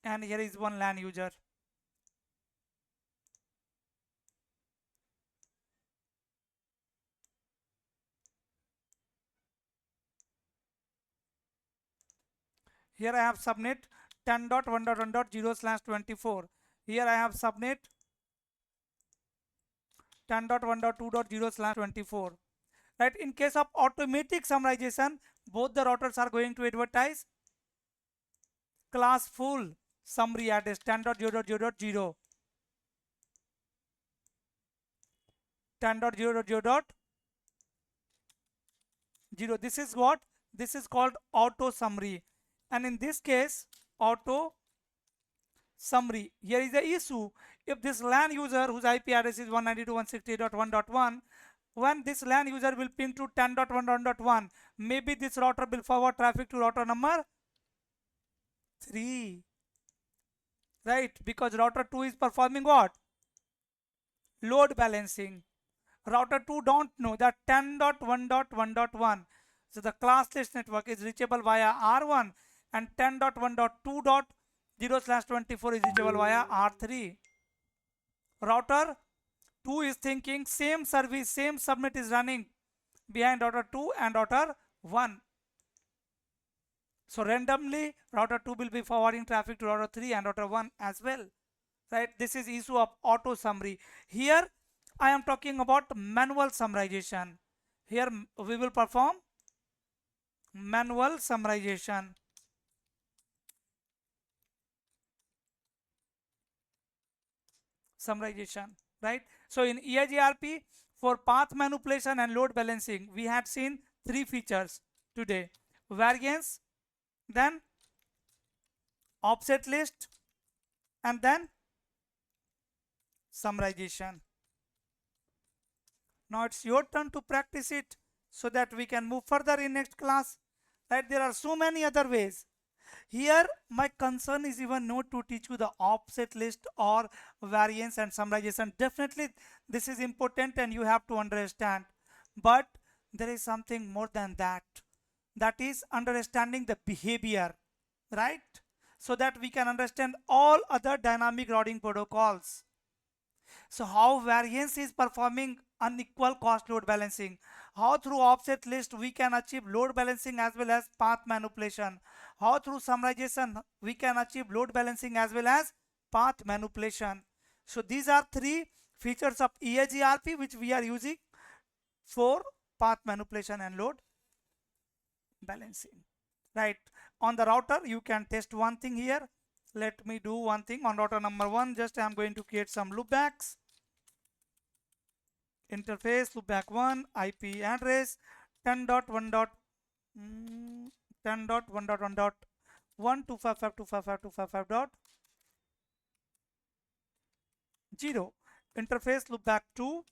and here is one LAN user. Here I have subnet 10.1.1.0/24. Here I have subnet 10.1.2.0/24. Right? In case of automatic summarization, both the routers are going to advertise class full summary address 10.0.0.0, 10.0.0.0. This is what? This is called auto summary. And in this case, auto summary. Here is the issue. If this LAN user whose IP address is 192.168.1.1, when this LAN user will pin to 10.1.1.1, maybe this router will forward traffic to router number 3. Right? Because router 2 is performing what? Load balancing. Router 2 don't know that 10.1.1.1. So the classless network is reachable via R1 and 10.1.2.0/24 is reachable via R3. Router 2 is thinking same service, same subnet is running behind router 2 and router 1. So randomly router 2 will be forwarding traffic to router 3 and router 1 as well. Right? This is issue of auto summary. Here I am talking about manual summarization. Here we will perform manual summarization. Right? So in EIGRP, for path manipulation and load balancing, we had seen 3 features today: variance, then offset list, and then summarization. Now it's your turn to practice it so that we can move further in next class. Right? There are so many other ways. Here my concern is even not to teach you the offset list or variance and summarization. Definitely this is important and you have to understand. But there is something more than that. That is understanding the behavior, right? So that we can understand all other dynamic routing protocols. So how variance is performing unequal cost load balancing, how through offset list we can achieve load balancing as well as path manipulation, how through summarization we can achieve load balancing as well as path manipulation. So these are 3 features of EIGRP which we are using for path manipulation and load balancing. Right? On the router you can test one thing here. Let me do one thing on router number 1. Just I am going to create some loopbacks. Interface loopback 1, IP address 10.1.1.255.255.255.0. Interface loopback 2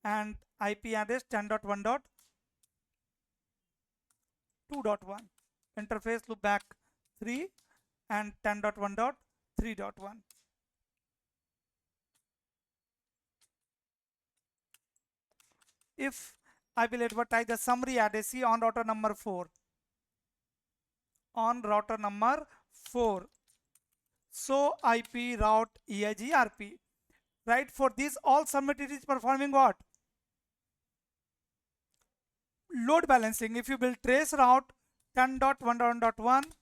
and IP address 10.1.2.1. Interface loopback 3 and 10.1.3.1. If I will advertise the summary address, see on router number 4. On router number 4. So IP route EIGRP. Right? For this all subnet it is performing what? Load balancing. If you will trace route 10.1.1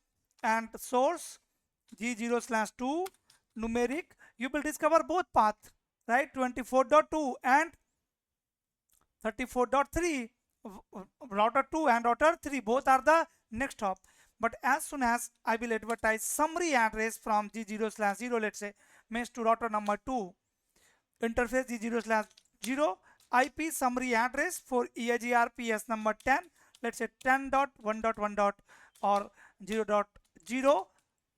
and source G0/2 numeric, you will discover both path, right? 24.2 and 34.3. Router 2 and router 3 both are the next hop. But as soon as I will advertise summary address from G0/0, let's say, means to router number 2, interface G0/0, IP summary address for EIGRPS number 10, let's say 10.1.1. or 0.0,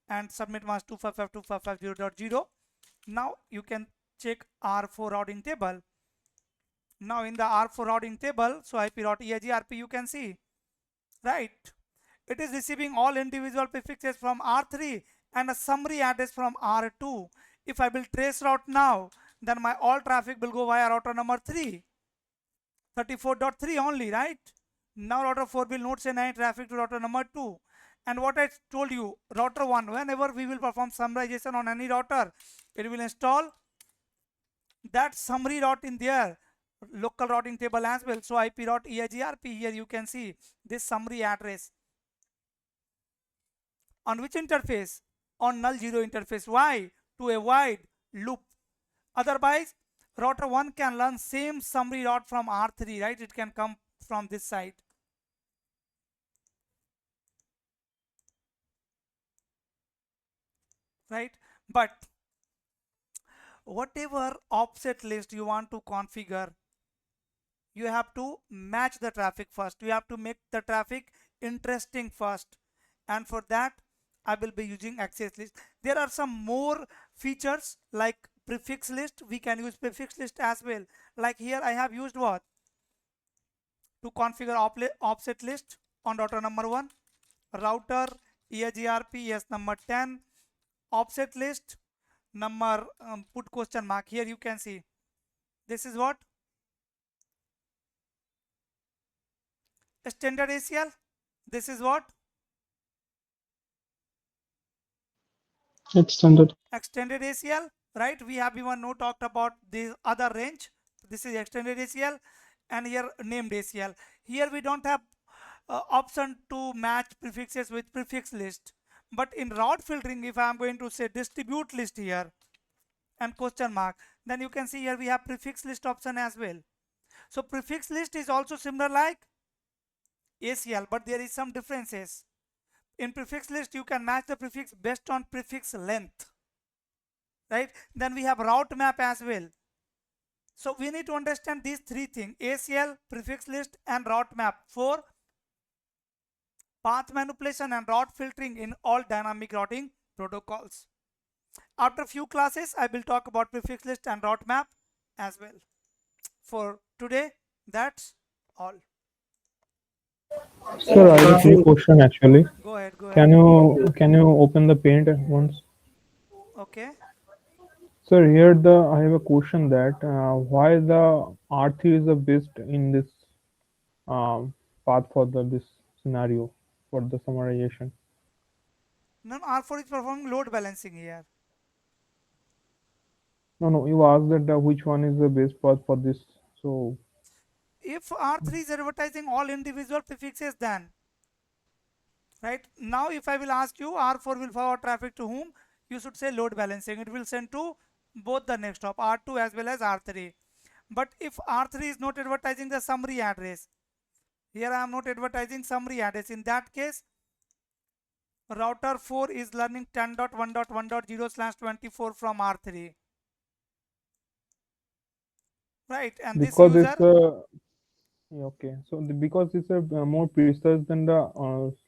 and submit mask 255.255.0.0. Now you can check R4 routing table. Now in the R4 routing table, so IP route EIGRP, you can see, right? It is receiving all individual prefixes from R3 and a summary address from R2. If I will trace route now, then my all traffic will go via router number 3, 34.3 only, right? Now router 4 will not send any traffic to router number 2. And what I told you, router 1, whenever we will perform summarization on any router, it will install that summary route in their local routing table as well. So IP route EIGRP, here you can see this summary address. On which interface? On null 0 interface. Why? To avoid loop. Otherwise, router 1 can learn same summary route from R3, right? It can come from this side. Right? But whatever offset list you want to configure, you have to match the traffic first. You have to make the traffic interesting first. And for that, I will be using access list. There are some more features like prefix list. We can use prefix list as well. Like here I have used what? To configure offset list on router number 1. Router EIGRP, yes, number 10. Offset list number, put question mark. Here you can see. This is what? Standard ACL. This is what? Extended. Extended ACL, right? We have even no talked about the other range. This is extended ACL, and here named ACL. Here we don't have option to match prefixes with prefix list. But in route filtering, if I am going to say distribute list here and question mark, then you can see here we have prefix list option as well. So prefix list is also similar like ACL, but there is some differences. In prefix list, you can match the prefix based on prefix length, right? Then we have route map as well. So we need to understand these three things: ACL, prefix list, and route map for path manipulation and route filtering in all dynamic routing protocols. After few classes, I will talk about prefix list and route map as well. For today, that's all. Sir, I have a question actually. Go ahead, go Can ahead. you open the paint once? Okay. Sir, here I have a question that why the R3 is the best in this path for this scenario for the summarization. No, R4 is performing load balancing here. No, you asked that which one is the best path for this. So if R3 is advertising all individual prefixes, then right now if I will ask you R4 will forward traffic to whom, you should say load balancing. It will send to both the next hop, R2 as well as R3. But if R3 is not advertising the summary address, here I am not advertising summary address, in that case router 4 is learning 10.1.1.0/24 from R3, right? And this because user, it's okay, so because it's a more precise than the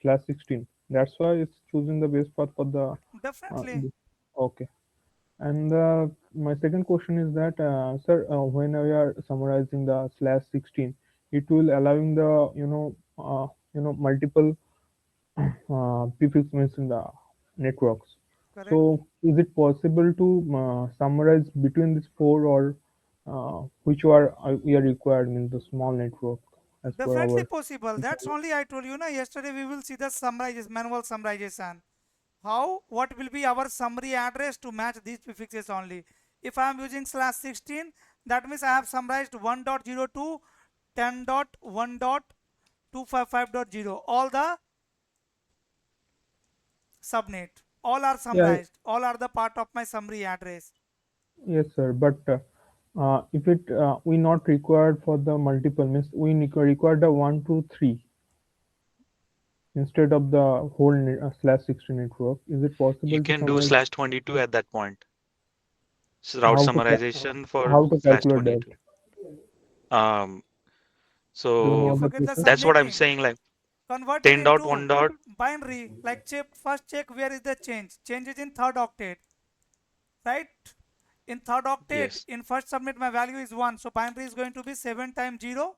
/16, that's why it's choosing the best path for the definitely. okay. And my second question is that sir, when we are summarizing the /16, it will allowing the multiple prefix means in the networks. Correct. So is it possible to summarize between these four, or which are we are required in the small network as per Definitely our? possible. That's only I told you, na, yesterday we will see the summarization, manual summarization. How, what will be our summary address to match these prefixes only. If I am using /16, that means I have summarized 1.02, 10.1.255.0, all the subnet, all are Yeah, summarized, all are the part of my summary address. yes, sir. But if it we not required for the multiple, means we require the 1, 2, 3 instead of the whole /16 network. Is it You possible to can do summarize? /22 at that point. Route How to summarization for how to calculate that? /22. Um, Do you You know so the forget the process? that's what I'm subnetting. saying, like Convert it 10.1 into dot. binary. Like check, first check where is the change. Change is in third octet, right? In third octet, Yes. in first subnet, my value is 1. So binary is going to be 7 times 0,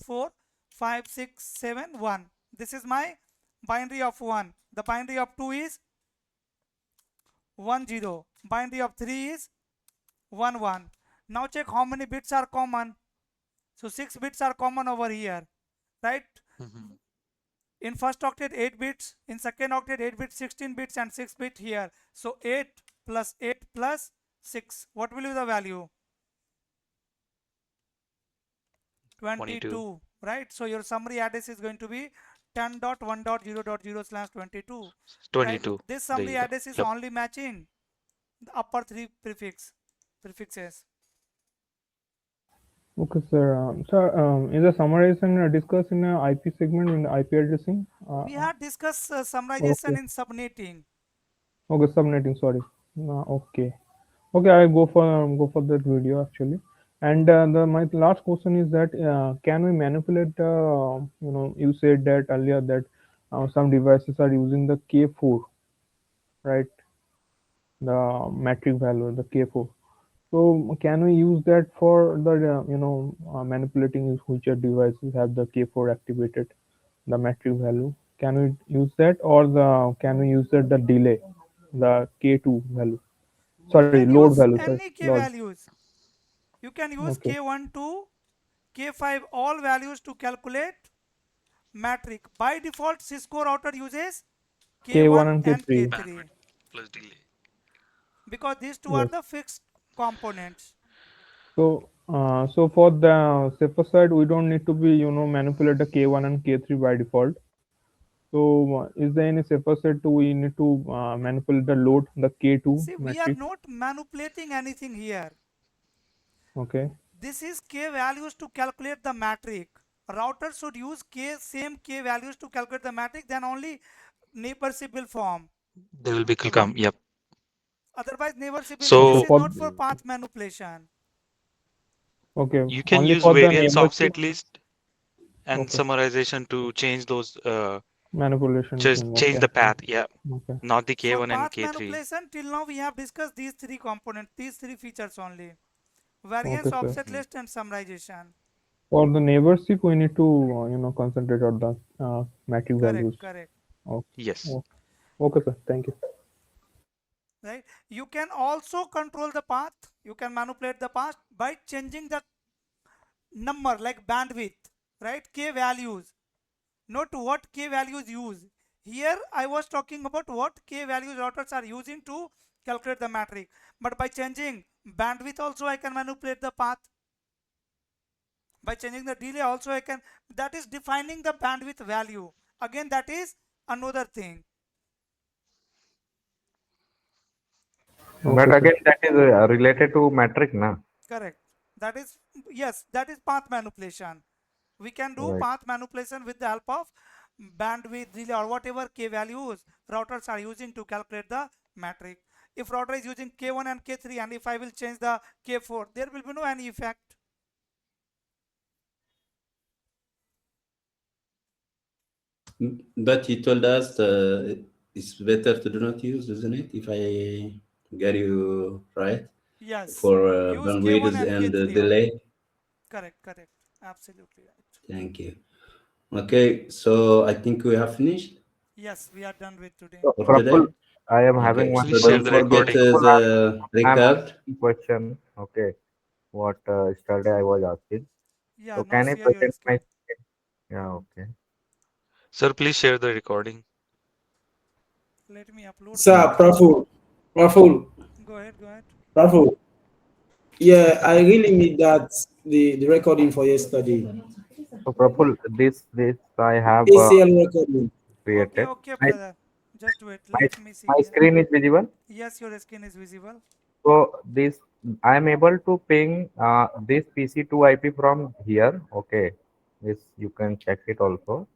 4, 5, 6, 7, 1. This is my binary of 1. The binary of 2 is 1, 0. Binary of 3 is 1, 1. Now check how many bits are common. So 6 bits are common over here, right? Mhm. In first octet 8 bits, in second octet 8 bits, 16 bits and 6 bit here. So 8 plus 8 plus 6. What will be the value? 22, right? So your summary address is going to be 10.1.0.0/22, right? 22. This There summary you go. address is Yep. only matching the upper three prefixes. Okay, sir. Is the summarization discussed in a IP segment in the IP addressing? We had discussed summarization Okay. in subnetting. Okay, subnetting. Sorry. Okay. Okay, I go for that video actually. And my last question is that can we manipulate? You said that earlier that some devices are using the K4, right? The metric value, the K4. So can we use that for the manipulating which devices have the K4 activated, the metric value? Can we use that, or can we use that the delay, the K2 value? You Sorry, can load use value. Sorry, any K load. values. You can use Okay. K1 to K5 all values to calculate metric. By default, Cisco router uses K1 K1 and and K3. K3 Plus delay. because these two are Yes. the fixed components. So for the safer side, we don't need to be manipulate the K1 and K3 by default. So is there any safer side to we need to manipulate the load, the K2 See, we are metric? not manipulating anything here. Okay. This is K values to calculate the metric. Router should use same K values to calculate the metric, then only neighborship will form. There will be come. Yep. Otherwise, neighborship will. Okay. This So is not for path manipulation. Okay, you can only use for the variance neighborship. offset list and Okay, summarization to change those manipulation just thing. change Okay, the path. Yeah. okay, Not the For K1 and path K3. manipulation, till now we have discussed these three components, these three features only. okay, Variance, sir. offset list and summarization. For the neighborship, we need to concentrate on the metric Correct, values. correct. Okay, Yes. okay, okay, sir. Thank you. Right. You can also control the path. You can manipulate the path by changing the number like bandwidth, right? K values, not what K values use. Here I was talking about what K values routers are using to calculate the metric. But by changing bandwidth also I can manipulate the path. By changing the delay also I can, that is defining the bandwidth value. Again, that is another thing. But Okay, sir. again, that is related to metric, na? Correct. That is, yes, that is path manipulation. We can do Right. path manipulation with the help of bandwidth, delay, or whatever K values routers are using to calculate the metric. If router is using K1 and K3 and if I will change the K4, there will be no any effect. But you told us it's better to do not use, isn't it? If I get you right, Yes. for Use K1 bandwidth and and K3 delay. only. Correct, correct. Absolutely right. Thank you. Okay, so I think we have finished Yes, we are done with today. So, for Praful, today. I am having Okay, one so Please share don't the question. forget recording. Praful, the I'm record. asking question. Okay, what yesterday I was asking. Yeah, So now can I share your present my screen. screen? Yeah, okay. Sir, please share the recording. Let me upload that. Sir, Praful, Go ahead, go ahead. Praful. Yeah, I really need the recording for yesterday. So Praful, this I have ACL recording. Okay, created. okay, My, brother. Just wait. my Let me see my here. screen is visible. Yes, your screen is visible. So this I am able to ping this PC2 IP from here. Okay, this you can check it also.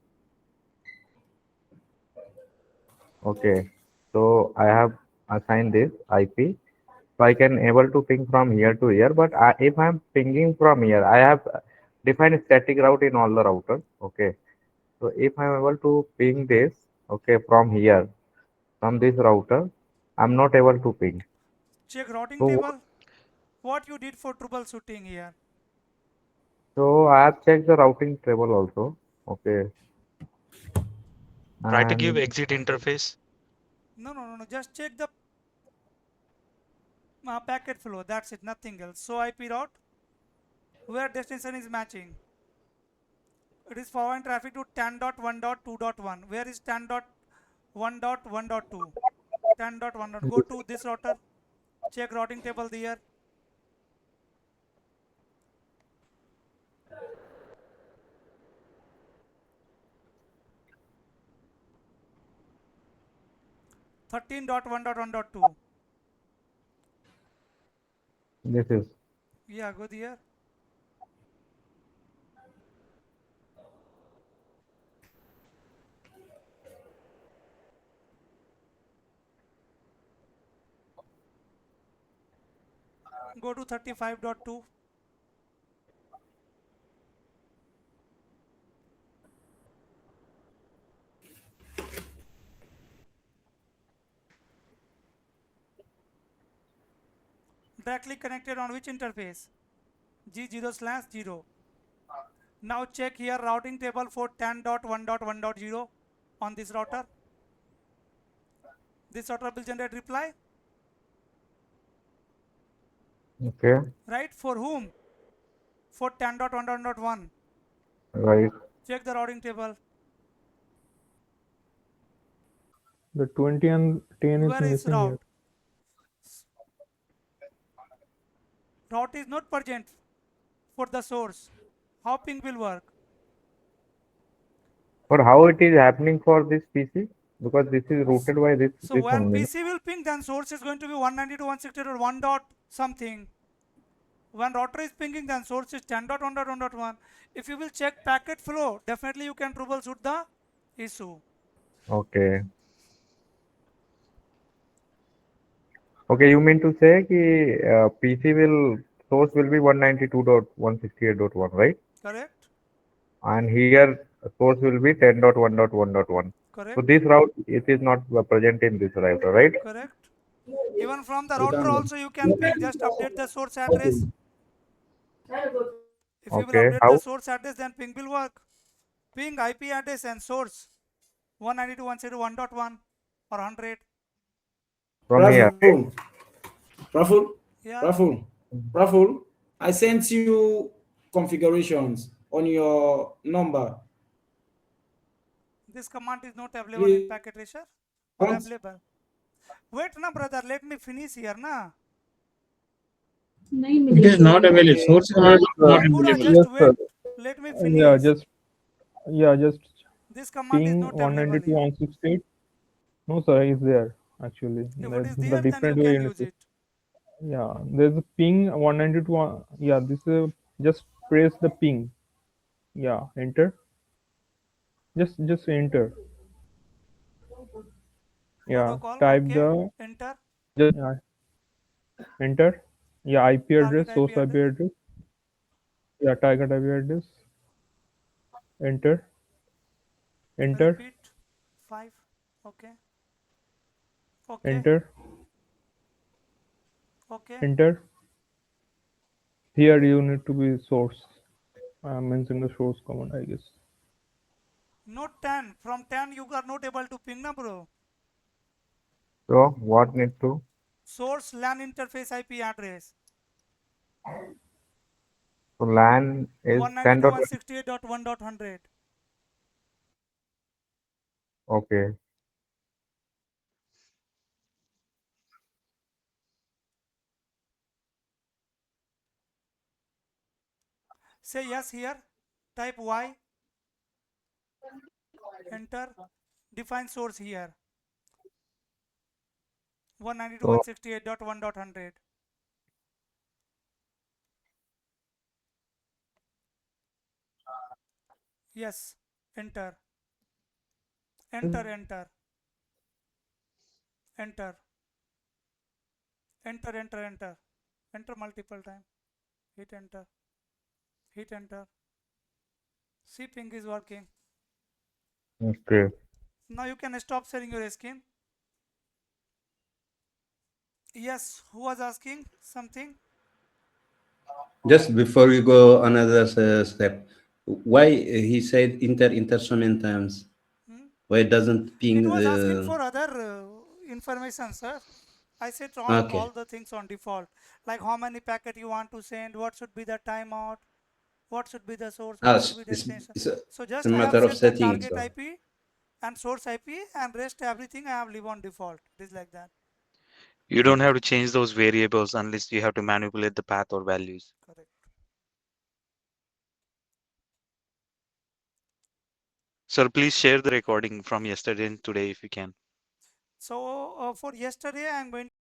Okay, so I have assigned this IP, so I can able to ping from here to here. But if I'm pinging from here, I have defined static route in all the routers. Okay, so if I'm able to ping this, okay, from here, from this router, I'm not able to ping. Check routing So table. What you did for troubleshooting here? So I have checked the routing table also. Okay. Try to give And exit interface. No. Just check the packet flow. That's it. Nothing else. So IP route where destination is matching. It is forwarding traffic to 10.1.2.1. Where is 10.1.1.2? 10.1. Go to this router. Check routing table there. .1.1.2. this is Yeah, go there. Go to 35.2. Directly connected on which interface? G0/0. Now check here routing table for 10.1.1.0 on this router. This router will generate reply. okay. Right? For whom? For 10.1.1. Right. Check the routing table. The 20 and 10 is Where is missing here. route? Route is not present for the source. How ping will work? But how it is happening for this PC? Because this is routed by So this when only. PC will ping, then source is going to be 192.168.1 dot something. When router is pinging, then source is 10.1.1.1. If you will check packet flow, definitely you can troubleshoot the issue. Okay. Okay, you mean to say कि PC will source will be 192.168.1, right? Correct? And here source will be 10.1.1.1. So Correct? this route it is not present in this router, right? Correct? Even from the router also you can ping. Just update the source address. If you will Okay. update the How? source address, then ping will work. Ping IP address and source 192.168.1.1 or 100. From here, right? Raful, Yeah. Raful, I sent you configurations on your number. This command is not available in Please, packet tracer or available. Wait na brother, let me finish here na. It is not available. Okay. Source is not Bangura, available. just Yes, wait. sir. Let me Yeah, finish. just This command is ping not available here. 192.168. No, sir, is there actually. If it is The there, then you different way can you need use to. it. Yeah, there's a ping 192. Yeah, this is just press the ping. Yeah, enter. Just enter. Yeah, Protocol, type okay. the Enter. just enter. Yeah, IP Target address, IP source IP address. address. Yeah, target IP address. Enter. Enter. Repeat. 5. Okay. Okay. Enter. Okay. Enter. Here you need to be source. Mention the source command, I guess. Not 10. From 10 you are not able to ping na bro. So what need to? Source LAN interface IP address. So LAN is 10. 192.168.1.100. Okay. Say yes here. Type Y. Enter. Define source here. So 192.168.1.100. Yes. Enter. Enter. Enter. Enter. Enter. Enter. Enter. Enter multiple time. Hit enter. Hit enter. See ping is working. okay. Now you can stop sharing your screen. Yes. Who was asking something? Just before you go another step, why he said inter so many times? Hmm? Why doesn't ping It was asking the? for other information, sir. I set all Okay. the things on default, like how many packet you want to send, what should be the timeout, what should be the source, Ah, what should be destination. So it's a just I have matter of set the settings. target So. IP and source IP, and rest everything I have leave on default. It is like that. You don't have to change those variables unless you have to manipulate the path or values. Correct. Sir, please share the recording from yesterday and today if you can. So for yesterday, I'm going